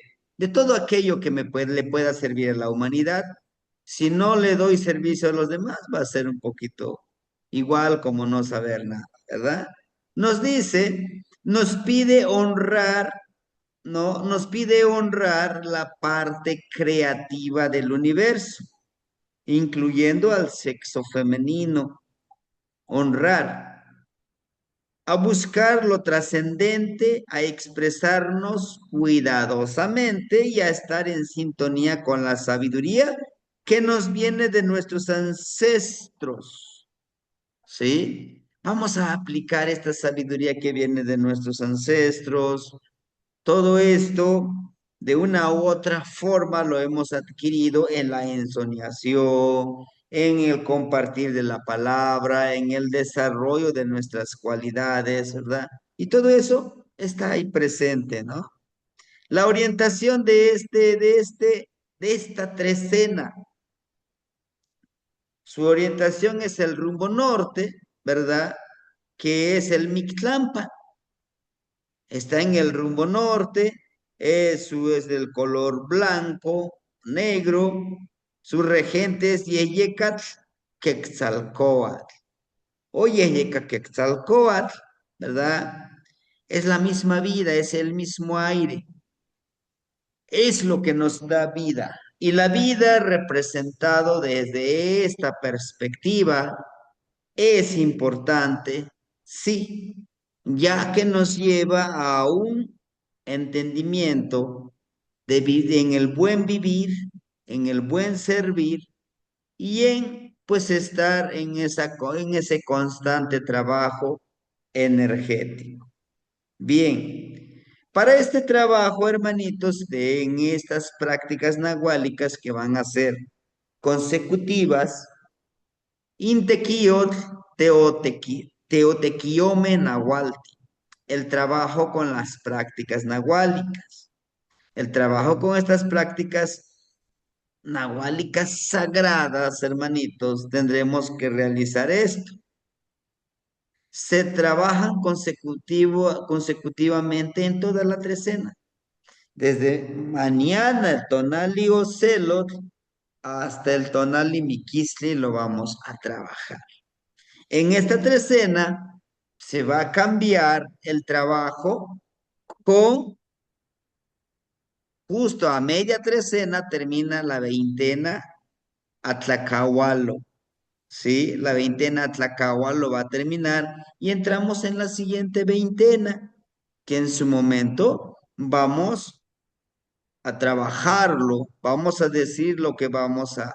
todo aquello que le pueda servir a la humanidad. Si no le doy servicio a los demás, va a ser un poquito igual como no saber nada, ¿verdad? Nos dice, nos pide honrar, ¿no? Nos pide honrar la parte creativa del universo, incluyendo al sexo femenino, honrar, a buscar lo trascendente, a expresarnos cuidadosamente y a estar en sintonía con la sabiduría que nos viene de nuestros ancestros, ¿sí? Vamos a aplicar esta sabiduría que viene de nuestros ancestros. Todo esto, de una u otra forma, lo hemos adquirido en la ensoñación, en el compartir de la palabra, en el desarrollo de nuestras cualidades, ¿verdad? Y todo eso está ahí presente, ¿no? La orientación de esta trecena, su orientación es el rumbo norte, ¿verdad? Que es el Mictlampa. Está en el rumbo norte, es del color blanco, negro, su regente es Yeyecat Quetzalcóatl, o Yeyeca Quetzalcóatl, ¿verdad? Es la misma vida, es el mismo aire, es lo que nos da vida. Y la vida representado desde esta perspectiva es importante, sí, ya que nos lleva a un entendimiento en el buen vivir, en el buen servir y en pues estar en ese constante trabajo energético. Bien, para este trabajo, hermanitos, en estas prácticas nahuálicas que van a ser consecutivas, Intequiot teotequiome nahualti, el trabajo con las prácticas nahuálicas. El trabajo con estas prácticas nahuálicas sagradas, hermanitos, tendremos que realizar esto. Se trabajan consecutivamente en toda la trecena. Desde mañana el tonali ocelot hasta el tonali miquisli lo vamos a trabajar. En esta trecena se va a cambiar el trabajo con justo a media trecena termina la veintena Atlacahualo, ¿sí? La veintena Atlacahualo va a terminar y entramos en la siguiente veintena, que en su momento vamos a trabajarlo, vamos a decir lo que vamos a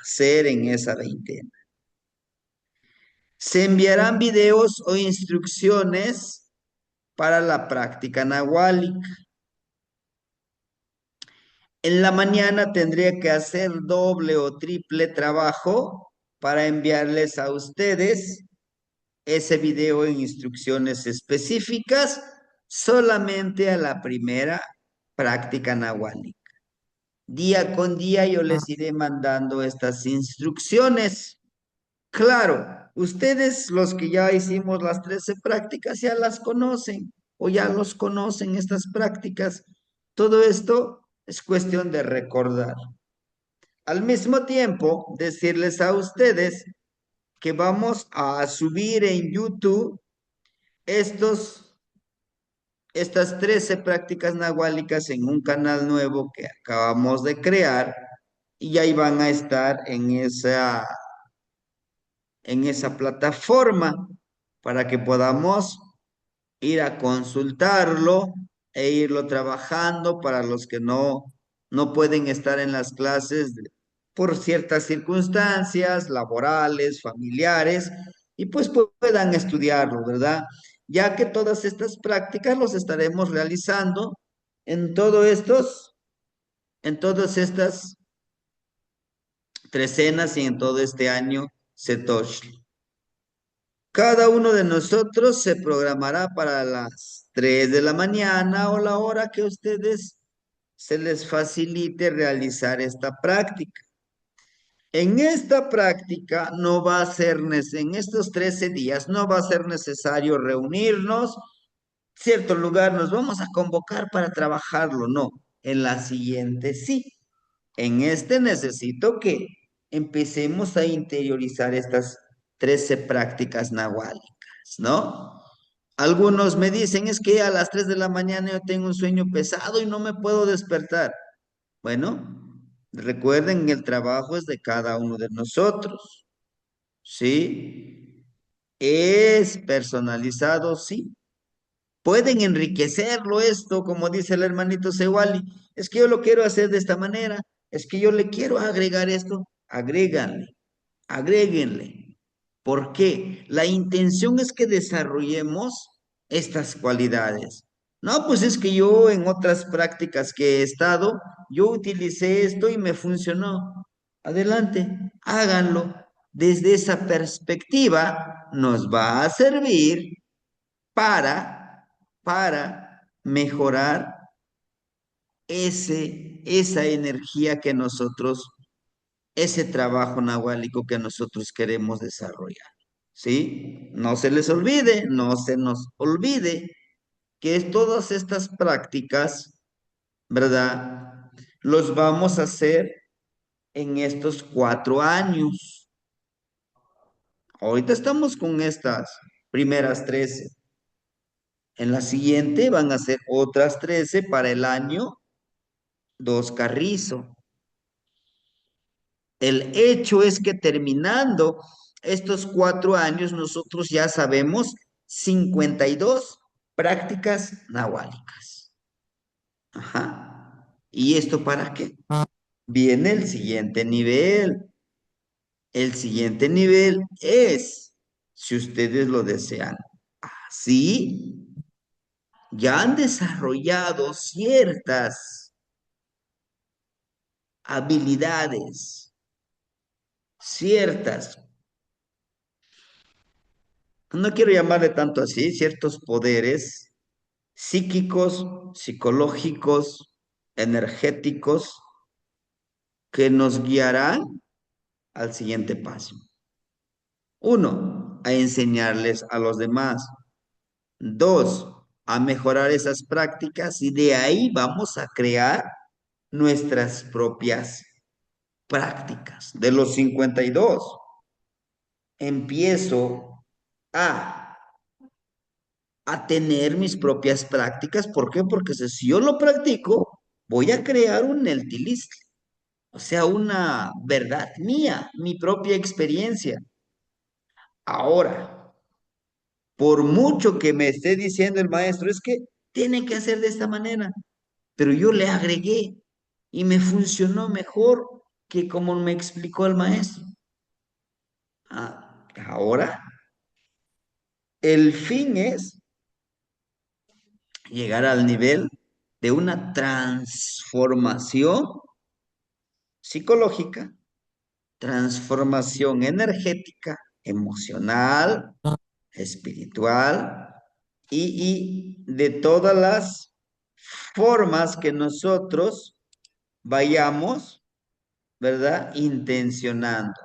hacer en esa veintena. Se enviarán videos o instrucciones para la práctica nahuálica. En la mañana tendría que hacer doble o triple trabajo para enviarles a ustedes ese video en instrucciones específicas solamente a la primera práctica nahuálica. Día con día yo les iré mandando estas instrucciones. Claro, ustedes los que ya hicimos las 13 prácticas ya las conocen o ya los conocen estas prácticas. Todo esto es cuestión de recordar. Al mismo tiempo, decirles a ustedes que vamos a subir en YouTube estas 13 prácticas nahuálicas en un canal nuevo que acabamos de crear y ahí van a estar en esa plataforma para que podamos ir a consultarlo e irlo trabajando para los que no pueden estar en las clases por ciertas circunstancias laborales, familiares, y pues puedan estudiarlo, ¿verdad? Ya que todas estas prácticas los estaremos realizando en en todas estas trecenas y en todo este año Setoshi. Cada uno de nosotros se programará para las 3 de la mañana o la hora que a ustedes se les facilite realizar esta práctica. En esta práctica no va a ser, en estos 13 días, no va a ser necesario reunirnos, cierto lugar nos vamos a convocar para trabajarlo, no. En la siguiente sí. En este necesito que empecemos a interiorizar estas 13 prácticas nahuálicas, ¿no? Algunos me dicen, es que a las 3 de la mañana yo tengo un sueño pesado y no me puedo despertar. Bueno, recuerden, el trabajo es de cada uno de nosotros, ¿sí? Es personalizado, sí. Pueden enriquecerlo esto, como dice el hermanito Sewali. Es que yo lo quiero hacer de esta manera. Es que yo le quiero agregar esto. Agréguenle. ¿Por qué? La intención es que desarrollemos estas cualidades. No, pues es que yo en otras prácticas que he estado, yo utilicé esto y me funcionó. Adelante, háganlo. Desde esa perspectiva nos va a servir para mejorar esa energía que nosotros, ese trabajo nahuálico que nosotros queremos desarrollar. ¿Sí? No se les olvide, no se nos olvide que todas estas prácticas, ¿verdad? Los vamos a hacer en estos 4 años. Ahorita estamos con estas primeras 13. En la siguiente van a ser otras 13 para el año 2 Carrizo. El hecho es que terminando estos 4 años, nosotros ya sabemos 52 prácticas nahuálicas. Ajá. ¿Y esto para qué? Viene el siguiente nivel. El siguiente nivel es, si ustedes lo desean, así, ya han desarrollado ciertas habilidades, ciertas, no quiero llamarle tanto así, ciertos poderes psíquicos, psicológicos, energéticos, que nos guiarán al siguiente paso. Uno, a enseñarles a los demás. Dos, a mejorar esas prácticas y de ahí vamos a crear nuestras propias prácticas. De los 52, empiezo a a tener mis propias prácticas. ¿Por qué? Porque si yo lo practico, voy a crear un list, o sea, una verdad mía, mi propia experiencia. Ahora, por mucho que me esté diciendo el maestro, es que tiene que hacer de esta manera, pero yo le agregué y me funcionó mejor que como me explicó el maestro. Ahora, el fin es llegar al nivel de una transformación psicológica, transformación energética, emocional, espiritual y de todas las formas que nosotros vayamos, ¿verdad? Intencionando.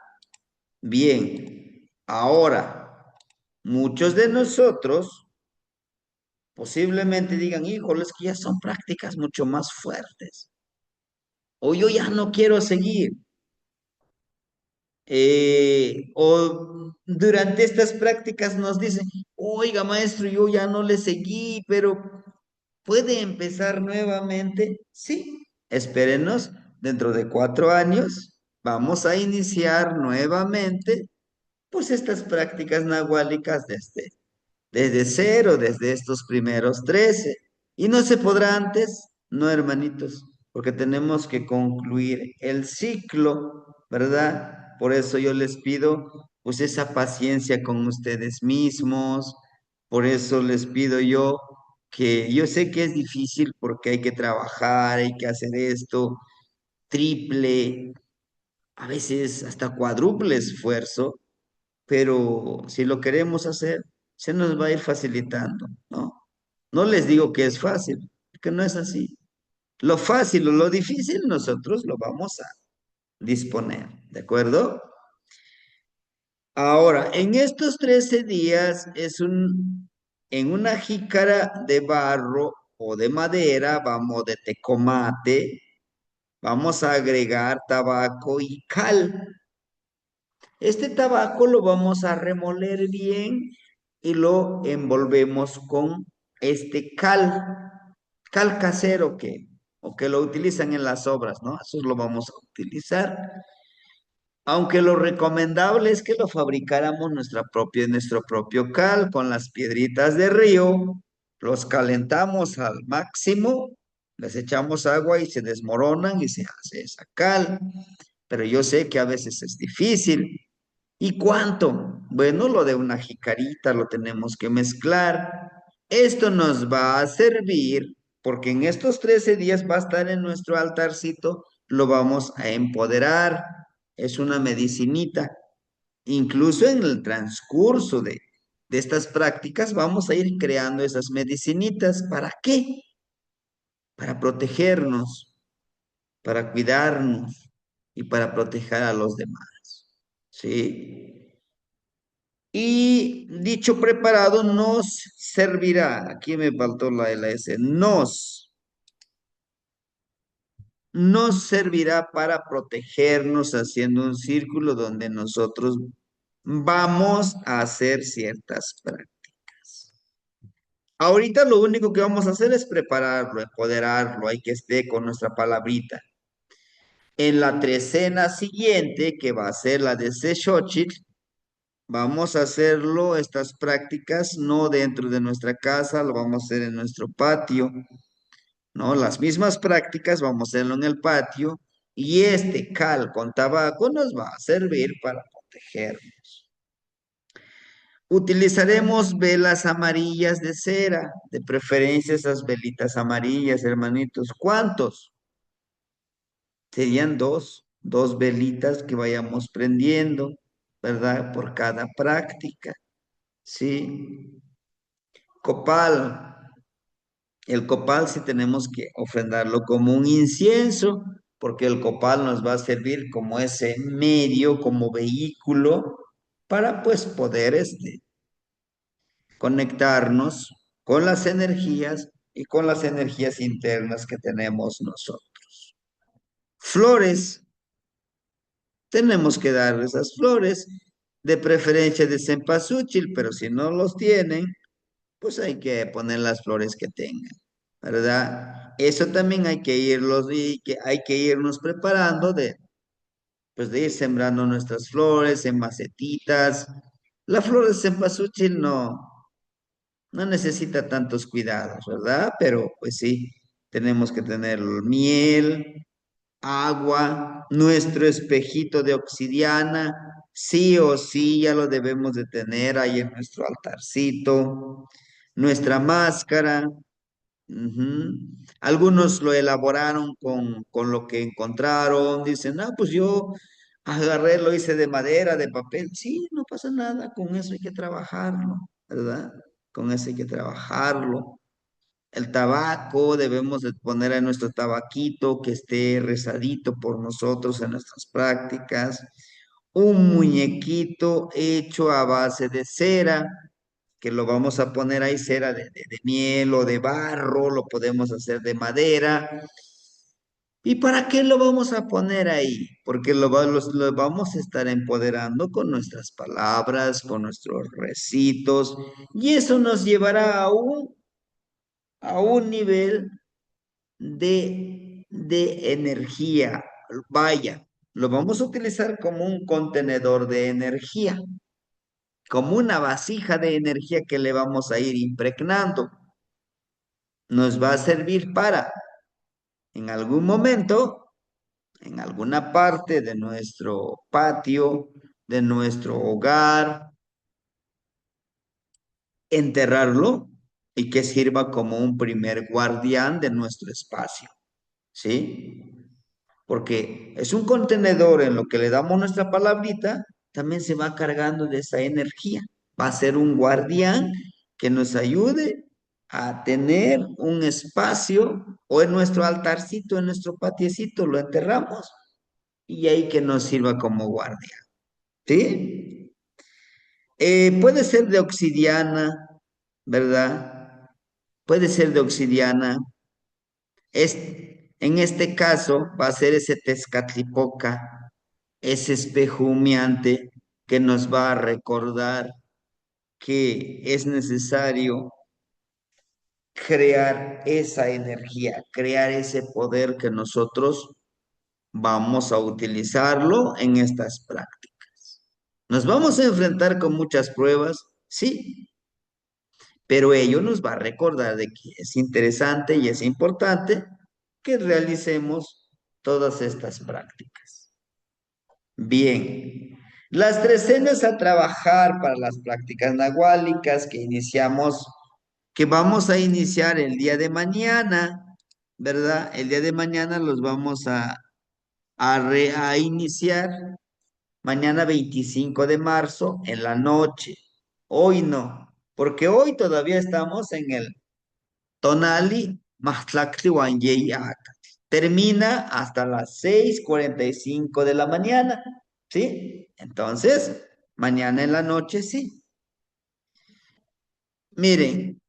Bien, ahora, muchos de nosotros posiblemente digan, híjole, es que ya son prácticas mucho más fuertes. O yo ya no quiero seguir. O durante estas prácticas nos dicen, oiga, maestro, yo ya no le seguí, pero ¿puede empezar nuevamente? Sí, espérenos, dentro de 4 años vamos a iniciar nuevamente, pues estas prácticas nahuálicas desde cero, desde estos primeros 13. ¿Y no se podrá antes? No, hermanitos, porque tenemos que concluir el ciclo, ¿verdad? Por eso yo les pido, pues, esa paciencia con ustedes mismos. Por eso les pido yo que yo sé que es difícil porque hay que trabajar, hay que hacer esto, triple, a veces hasta cuádruple esfuerzo, pero si lo queremos hacer, se nos va a ir facilitando, ¿no? No les digo que es fácil, porque no es así. Lo fácil o lo difícil nosotros lo vamos a disponer, ¿de acuerdo? Ahora, en estos 13 días en una jícara de barro o de madera, vamos de tecomate, vamos a agregar tabaco y cal. Este tabaco lo vamos a remoler bien y lo envolvemos con este cal casero o que lo utilizan en las obras, ¿no? Eso lo vamos a utilizar. Aunque lo recomendable es que lo fabricáramos nuestro propio cal con las piedritas de río, los calentamos al máximo, les echamos agua y se desmoronan y se hace esa cal. Pero yo sé que a veces es difícil. ¿Y cuánto? Bueno, lo de una jicarita lo tenemos que mezclar. Esto nos va a servir porque en estos 13 días va a estar en nuestro altarcito, lo vamos a empoderar. Es una medicinita. Incluso en el transcurso de estas prácticas vamos a ir creando esas medicinitas. ¿Para qué? Para protegernos, para cuidarnos y para proteger a los demás. ¿Sí? Y dicho preparado nos servirá, aquí me faltó la LS, nos servirá para protegernos haciendo un círculo donde nosotros vamos a hacer ciertas prácticas. Ahorita lo único que vamos a hacer es prepararlo, empoderarlo, hay que esté con nuestra palabrita. En la trecena siguiente, que va a ser la de Sexochitl, vamos a hacerlo, estas prácticas, no dentro de nuestra casa, lo vamos a hacer en nuestro patio, ¿no? Las mismas prácticas vamos a hacerlo en el patio y este cal con tabaco nos va a servir para protegernos. Utilizaremos velas amarillas de cera, de preferencia esas velitas amarillas, hermanitos. ¿Cuántos? Serían dos velitas que vayamos prendiendo, ¿verdad? Por cada práctica, ¿sí? Copal. El copal sí tenemos que ofrendarlo como un incienso, porque el copal nos va a servir como ese medio, como vehículo, para pues poder conectarnos con las energías y con las energías internas que tenemos nosotros. Flores, tenemos que dar esas flores, de preferencia de cempasúchil, pero si no los tienen, pues hay que poner las flores que tengan, ¿verdad? Eso también hay que hay que irnos preparando pues de ir sembrando nuestras flores en macetitas. La flor de cempasúchil no necesita tantos cuidados, ¿verdad? Pero pues sí, tenemos que tener miel, agua, nuestro espejito de obsidiana, sí o sí ya lo debemos de tener ahí en nuestro altarcito, nuestra máscara. Ujú. Algunos lo elaboraron con lo que encontraron, dicen, ah, pues yo agarré, lo hice de madera, de papel. Sí, no pasa nada, con eso hay que trabajarlo, ¿verdad? Con eso hay que trabajarlo. El tabaco, debemos de poner a nuestro tabaquito que esté rezadito por nosotros en nuestras prácticas. Un muñequito hecho a base de cera, que lo vamos a poner ahí, cera de miel o de barro, lo podemos hacer de madera. ¿Y para qué lo vamos a poner ahí? Porque lo vamos a estar empoderando con nuestras palabras, con nuestros recitos, y eso nos llevará a un nivel de energía. Vaya, lo vamos a utilizar como un contenedor de energía, como una vasija de energía que le vamos a ir impregnando. Nos va a servir para, en algún momento, en alguna parte de nuestro patio, de nuestro hogar, enterrarlo y que sirva como un primer guardián de nuestro espacio, ¿sí? Porque es un contenedor en lo que le damos nuestra palabrita, también se va cargando de esa energía. Va a ser un guardián que nos ayude a tener un espacio o en nuestro altarcito, en nuestro patiecito, lo enterramos y ahí que nos sirva como guardia, ¿sí? Puede ser de obsidiana, ¿verdad? Puede ser de obsidiana. Es, en este caso va a ser ese Tezcatlipoca, ese espejo humeante que nos va a recordar que es necesario crear esa energía, crear ese poder que nosotros vamos a utilizarlo en estas prácticas. Nos vamos a enfrentar con muchas pruebas, sí, pero ello nos va a recordar de que es interesante y es importante que realicemos todas estas prácticas. Bien, las trecenas a trabajar para las prácticas nahuálicas que vamos a iniciar el día de mañana, ¿verdad? El día de mañana los vamos a iniciar mañana 25 de marzo en la noche. Hoy no, porque hoy todavía estamos en el Tonali Maxtlactli Wanyeyak. Termina hasta las 6:45 de la mañana, ¿sí? Entonces, mañana en la noche, sí. Miren,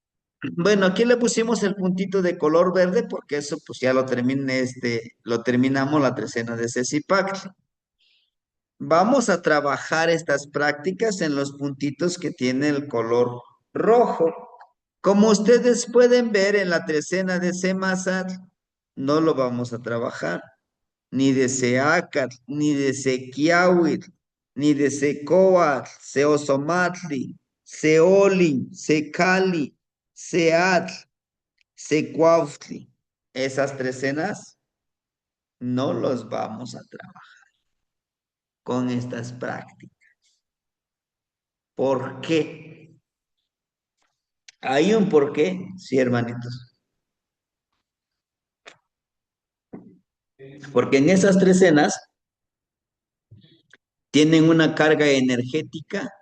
bueno, aquí le pusimos el puntito de color verde porque eso pues ya lo terminamos la trecena de Cecipactli. Vamos a trabajar estas prácticas en los puntitos que tiene el color rojo. Como ustedes pueden ver en la trecena de Semasat, no lo vamos a trabajar, ni de Seacat, ni de Sequiawit, ni de Secoat, Seosomatli, Seolin, Secali, Seatl, Secuautli. Esas trecenas no los vamos a trabajar con estas prácticas. ¿Por qué? ¿Hay un por qué? Sí, hermanitos. Porque en esas trecenas tienen una carga energética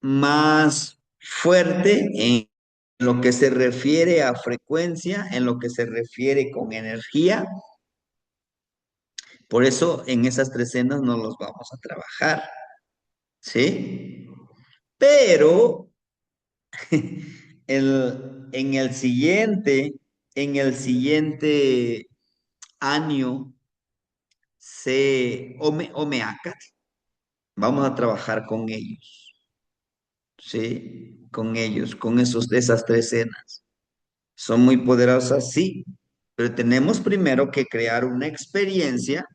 más fuerte en lo que se refiere a frecuencia, en lo que se refiere con energía. Por eso en esas trecenas no los vamos a trabajar, ¿sí? Pero en el siguiente año, Omeacat, vamos a trabajar con ellos. ¿sí? Con ellos, con esas tres cenas. Son muy poderosas, sí, pero tenemos primero que crear una experiencia,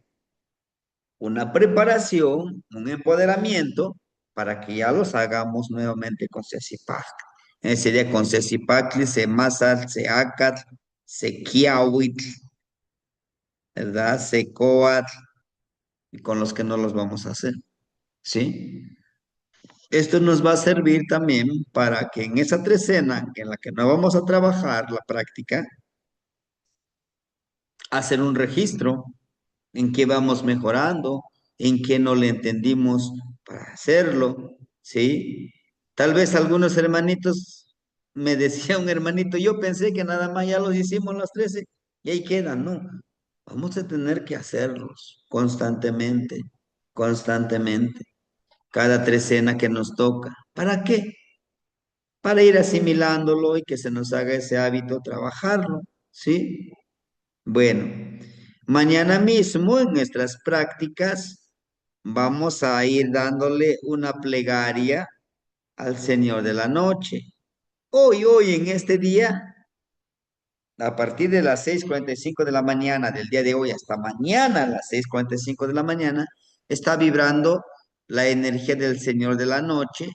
una preparación, un empoderamiento para que ya los hagamos nuevamente con Cecipac. Sería con Cecipacli, Semazal, Seacat, Sequiahuitl, ¿verdad? Secoatl, y con los que no los vamos a hacer, ¿sí? Esto nos va a servir también para que en esa trecena en la que no vamos a trabajar la práctica, hacer un registro en qué vamos mejorando, en qué no le entendimos para hacerlo, ¿sí? Tal vez algunos hermanitos, me decía un hermanito, yo pensé que nada más ya los hicimos las 13 y ahí quedan, no. Vamos a tener que hacerlos constantemente, constantemente, cada trecena que nos toca. ¿Para qué? Para ir asimilándolo y que se nos haga ese hábito trabajarlo, ¿sí? Bueno, mañana mismo en nuestras prácticas vamos a ir dándole una plegaria al Señor de la noche. Hoy, en este día, a partir de las 6:45 de la mañana del día de hoy hasta mañana a las 6:45 de la mañana, está vibrando la energía del Señor de la noche,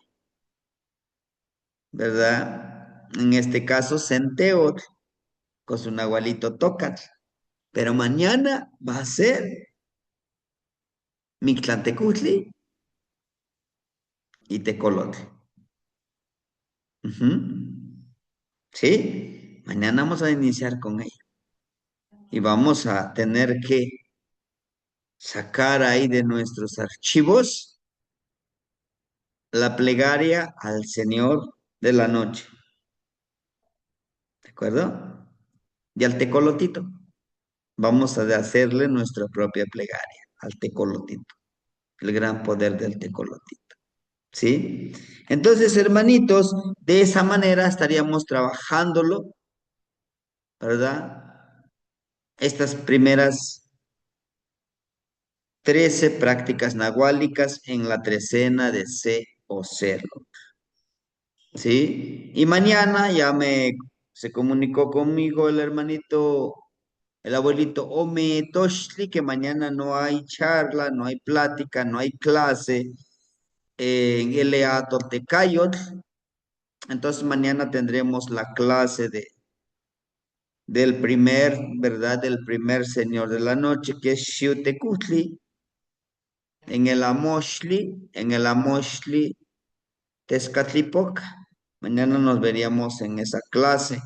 ¿verdad? En este caso, Centeotl, con su nahualito Tócat. Pero mañana va a ser Mictlantecutli y Tecolotl. Ujú. ¿Sí? Mañana vamos a iniciar con ella. Y vamos a tener que sacar ahí de nuestros archivos la plegaria al Señor de la noche. ¿De acuerdo? Y al tecolotito. Vamos a hacerle nuestra propia plegaria al tecolotito. El gran poder del tecolotito. ¿Sí? Entonces, hermanitos, de esa manera estaríamos trabajándolo, ¿verdad? Estas primeras 13 prácticas nahuálicas en la trecena de C o Cerro. ¿Sí? Y mañana se comunicó conmigo el hermanito, el abuelito Ome Toshli, que mañana no hay charla, no hay plática, no hay clase en LA Toltecayot. Entonces mañana tendremos la clase del primer, ¿verdad? Del primer señor de la noche, que es Xiutecutli, en el Amoshli Tezcatlipoca. Mañana nos veríamos en esa clase.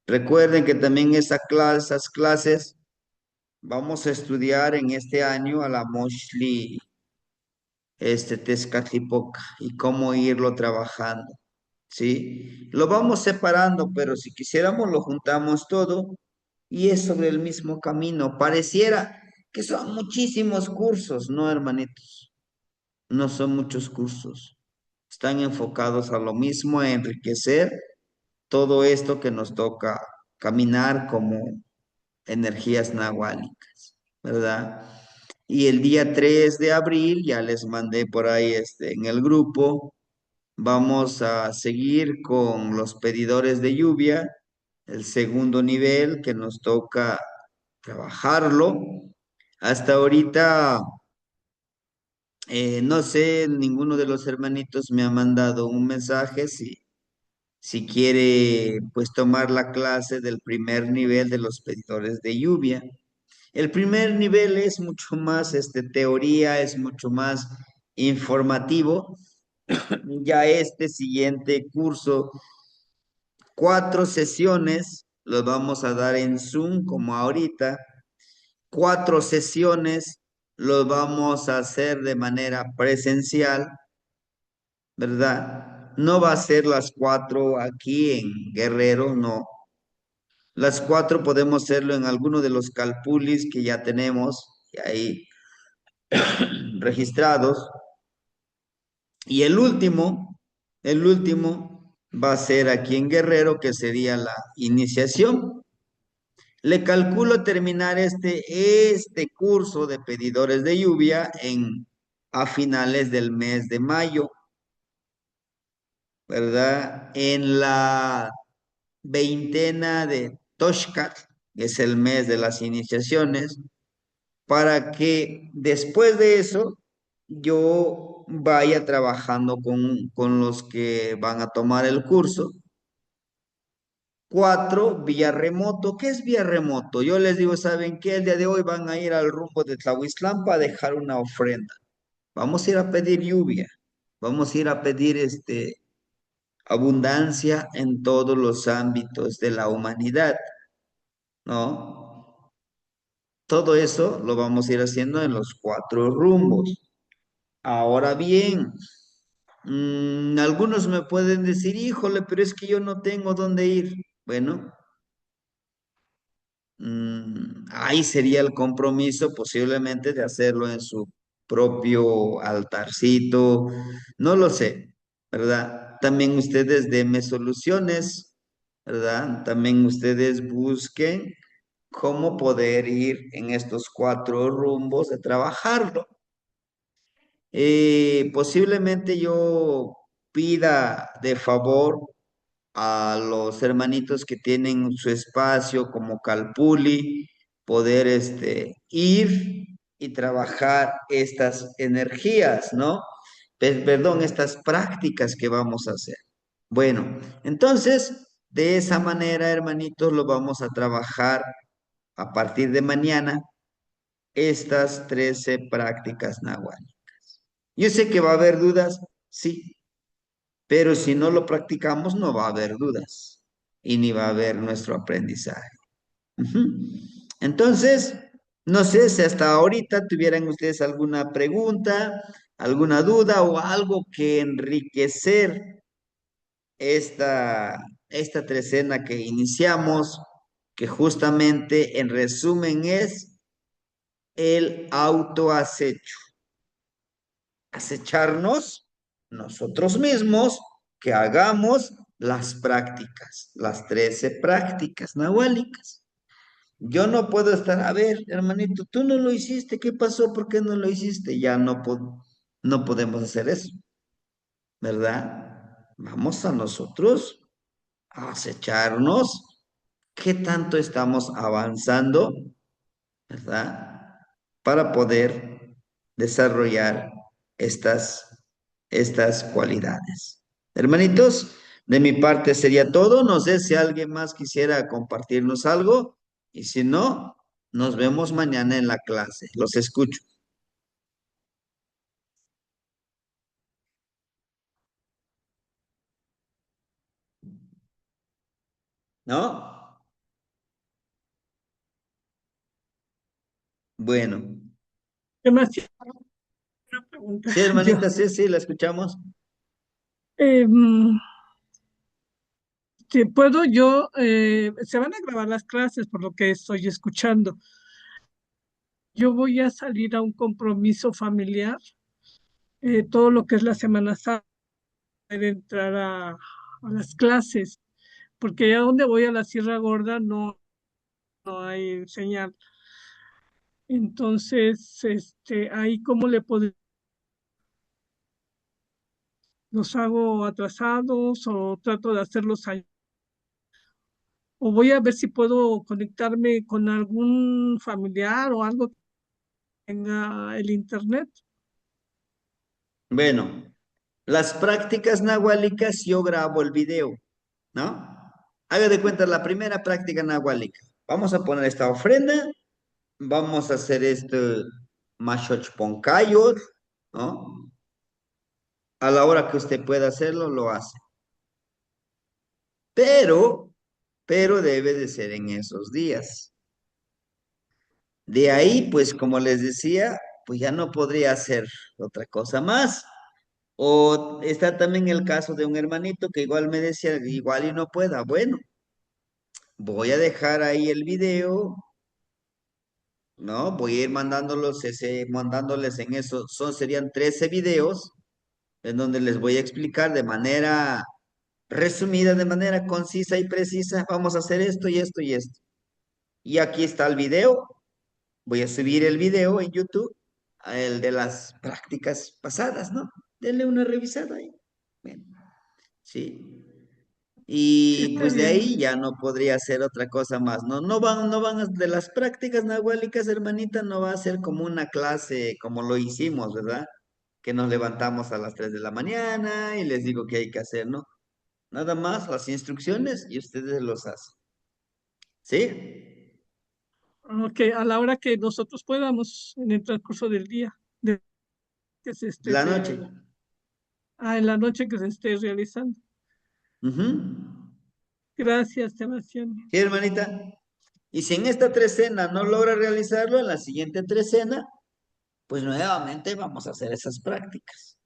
Recuerden que también esas clases vamos a estudiar en este año a la Moshli Tezcatlipoca y cómo irlo trabajando. ¿Sí? Lo vamos separando, pero si quisiéramos lo juntamos todo y es sobre el mismo camino. Pareciera que son muchísimos cursos, ¿no, hermanitos? No son muchos cursos. Están enfocados a lo mismo, a enriquecer todo esto que nos toca caminar como energías nahuálicas, ¿verdad? Y el día 3 de abril, ya les mandé por ahí en el grupo, vamos a seguir con los pedidores de lluvia, el segundo nivel que nos toca trabajarlo. Hasta ahorita, no sé, ninguno de los hermanitos me ha mandado un mensaje si quiere pues tomar la clase del primer nivel de los pedidores de lluvia. El primer nivel es mucho más teoría, es mucho más informativo. Ya este siguiente curso, 4 sesiones, los vamos a dar en Zoom como ahorita. 4 sesiones los vamos a hacer de manera presencial, ¿verdad? No va a ser las 4 aquí en Guerrero, no. Las 4 podemos hacerlo en alguno de los calpulis que ya tenemos ahí registrados. Y el último va a ser aquí en Guerrero, que sería la iniciación. Le calculo terminar este curso de pedidores de lluvia a finales del mes de mayo. ¿verdad? En la veintena de Toshkat, que es el mes de las iniciaciones, para que después de eso yo vaya trabajando con los que van a tomar el curso. 4, vía remoto. ¿Qué es vía remoto? Yo les digo, ¿saben qué? El día de hoy van a ir al rumbo de Tlahuizlán para dejar una ofrenda. Vamos a ir a pedir lluvia. Vamos a ir a pedir abundancia en todos los ámbitos de la humanidad, ¿no? Todo eso lo vamos a ir haciendo en los 4 rumbos. Ahora bien, algunos me pueden decir, híjole, pero es que yo no tengo dónde ir. Bueno, ahí sería el compromiso posiblemente de hacerlo en su propio altarcito, no lo sé, ¿verdad? También ustedes denme soluciones, ¿verdad? También ustedes busquen cómo poder ir en estos 4 rumbos de trabajarlo. Posiblemente yo pida de favor a los hermanitos que tienen su espacio como Calpuli, poder ir y trabajar estas energías, ¿no? Perdón, estas prácticas que vamos a hacer. Bueno, entonces, de esa manera, hermanitos, lo vamos a trabajar a partir de mañana, estas 13 prácticas náhuatl. Yo sé que va a haber dudas, sí, pero si no lo practicamos no va a haber dudas y ni va a haber nuestro aprendizaje. Ujú. Entonces, no sé si hasta ahorita tuvieran ustedes alguna pregunta, alguna duda o algo que enriquecer esta trecena que iniciamos, que justamente en resumen es el autoacecho. Acecharnos nosotros mismos, que hagamos las prácticas, las 13 prácticas nahuálicas. Yo no puedo estar, a ver, hermanito, tú no lo hiciste, ¿qué pasó? ¿Por qué no lo hiciste? Ya no podemos hacer eso, ¿verdad? Vamos a nosotros a acecharnos qué tanto estamos avanzando, ¿verdad? Para poder desarrollar estas cualidades. Hermanitos, de mi parte sería todo. No sé si alguien más quisiera compartirnos algo y si no, nos vemos mañana en la clase. Los escucho. ¿No? Bueno. Demasiada pregunta. Sí, Yo, hermanita, sí, sí, la escuchamos. em, si puedo, se van a grabar las clases por lo que estoy escuchando. Yo voy a salir a un compromiso familiar, todo lo que es la Semana Santa, de entrar a las clases, porque allá donde voy a la Sierra Gorda no hay señal. Entonces, ahí cómo le puedo, los hago atrasados o trato de hacerlos ahí. O voy a ver si puedo conectarme con algún familiar o algo que tenga el internet. Bueno, las prácticas nahuálicas yo grabo el video, ¿no? Haga de cuenta la primera práctica nahuálica. Vamos a poner esta ofrenda, vamos a hacer este machochponcayot, ¿no? A la hora que usted pueda hacerlo, lo hace. Pero, pero debe de ser en esos días. De ahí, pues como les decía, pues ya no podría hacer otra cosa más. O está también el caso de un hermanito que igual me decía, igual y no pueda. Bueno, voy a dejar ahí el video, ¿no? Voy a ir mandándoles en eso. Serían 13 videos en donde les voy a explicar de manera resumida, de manera concisa y precisa. Vamos a hacer esto y esto y esto. Y aquí está el video. Voy a subir el video en YouTube, el de las prácticas pasadas, ¿no? Denle una revisada ahí. Bien. ¿sí? Sí, Y está pues de bien. ahí ya no podría ser otra cosa más, ¿no? De las prácticas nahuálicas, hermanita, no va a ser como una clase como lo hicimos, ¿verdad? Que nos levantamos a las 3 de la mañana y les digo qué hay que hacer, ¿no? Nada más las instrucciones y ustedes los hacen, ¿sí? Ok, a la hora que nosotros podamos en el transcurso del día, que se esté, La noche. en la noche que se esté realizando. Ujú. Gracias, Sebastián. Sí, hermanita. Y si en esta trecena no logra realizarlo, en la siguiente trecena, pues nuevamente vamos a hacer esas prácticas.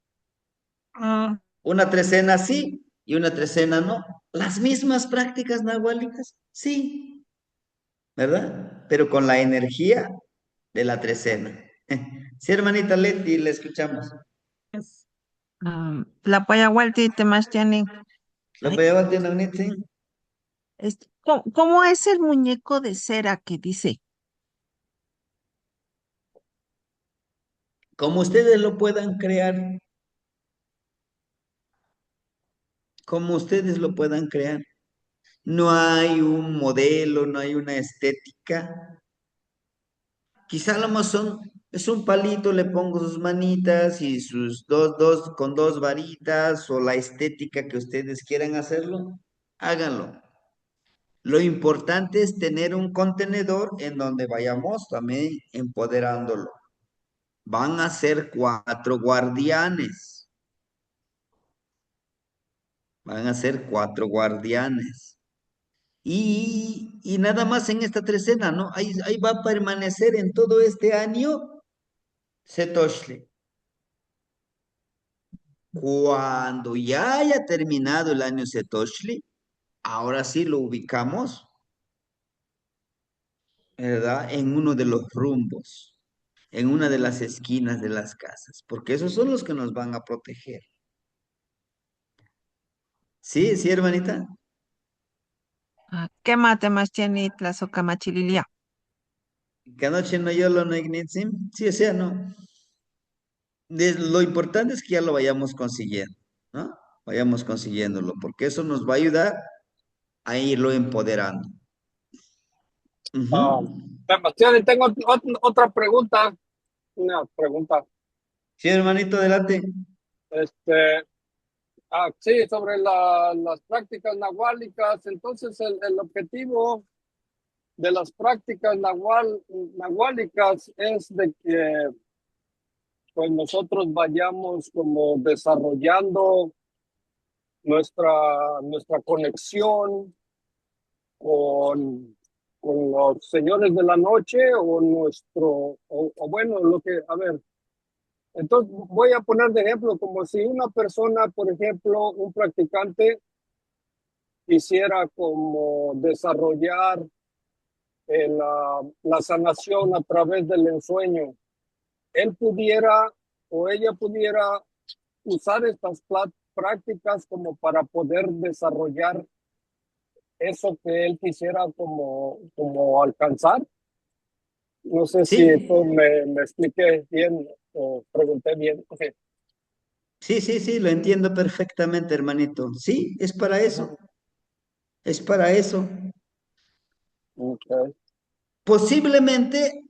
Ah, Una trecena sí y una trecena no. Las mismas prácticas nahuálicas, sí, ¿verdad? Pero con la energía de la trecena. Sí, hermanita Leti, le escuchamos. yes. Tlapayahualti Temastiani. ¿Lo Ay, voy a batir, Nonitzi? ¿cómo es el muñeco de cera que dice? Como ustedes lo puedan crear, como ustedes lo puedan crear. No hay un modelo, no hay una estética. Quizá lo más es un palito, le pongo sus manitas y sus con dos varitas o la estética que ustedes quieran hacerlo, háganlo. Lo importante es tener un contenedor en donde vayamos también empoderándolo. Van a ser 4 guardianes. Van a ser 4 guardianes. Y nada más en esta trecena, ¿no? Ahí va a permanecer en todo este año Setoshli. Cuando ya haya terminado el año Setoshli, ahora sí lo ubicamos, ¿verdad? En uno de los rumbos, en una de las esquinas de las casas, porque esos son los que nos van a proteger. Sí, sí, hermanita. ¿Quema Temastiani Tlazocamachililia? Que anoche no yo lo no ignitzim. Sí, o sea, no. Lo importante es que ya lo vayamos consiguiendo, ¿no? Vayamos consiguiéndolo, porque eso nos va a ayudar a irlo empoderando. Ujú. Ah, Sebastián, tengo otra pregunta. Una pregunta. Sí, hermanito, adelante. Este, sí, sobre las prácticas nahuálicas. Entonces, el objetivo de las prácticas nahuálicas es de que pues nosotros vayamos como desarrollando nuestra conexión con, con los señores de la noche o o bueno, lo que, a ver, entonces voy a poner de ejemplo como si una persona, por ejemplo, un practicante quisiera como desarrollar la sanación a través del ensueño, él pudiera o ella pudiera usar estas prácticas como para poder desarrollar eso que él quisiera como alcanzar. No sé si Sí, me expliqué bien o pregunté bien. Okay. sí, sí, sí, lo entiendo perfectamente, hermanito. Sí, es para eso, es para eso. Okay. Posiblemente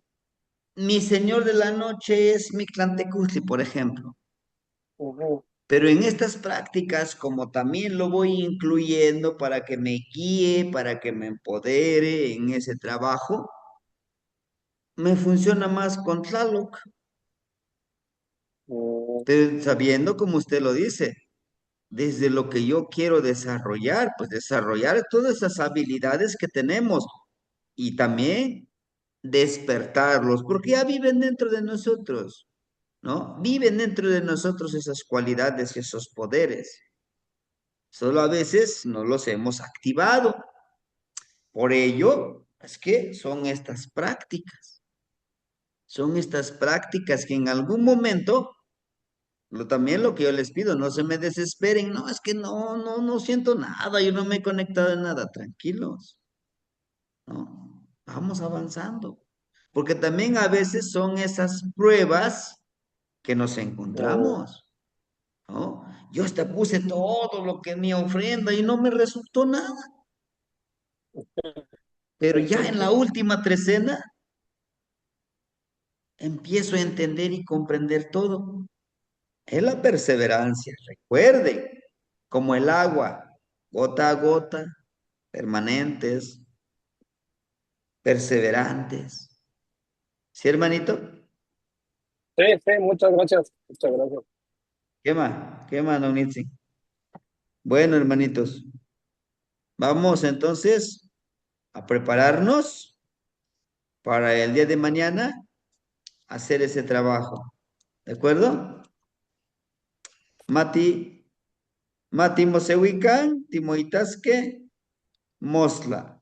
mi señor de la noche es mi Tlantecuzli, por ejemplo. Ujú. Pero en estas prácticas, como también lo voy incluyendo para que me guíe, para que me empodere en ese trabajo, me funciona más con Tlaloc, Mm, pero sabiendo como usted lo dice, desde lo que yo quiero desarrollar, pues desarrollar todas esas habilidades que tenemos y también despertarlos, porque ya viven dentro de nosotros, ¿no? Viven dentro de nosotros esas cualidades y esos poderes. Solo a veces no los hemos activado. Por ello, es que son estas prácticas que en algún momento, también lo que yo les pido, no se me desesperen, no, es que no siento nada, yo no me he conectado en nada, tranquilos, ¿no? Vamos avanzando, porque también a veces son esas pruebas que nos mm, encontramos, ¿no? Yo hasta puse todo lo que es mi ofrenda y no me resultó nada. Pero ya en la última trecena empiezo a entender y comprender todo. Es la perseverancia. Recuerden, como el agua, gota a gota, permanentes, perseverantes. ¿Sí, hermanito? Sí, sí, muchas gracias. Muchas gracias. ¿Qué más? ¿Qué más, don Itzi? Bueno, hermanitos, vamos entonces a prepararnos para el día de mañana hacer ese trabajo. ¿De acuerdo? Mati, Mati Mosewican, Timoitasque, Mosla.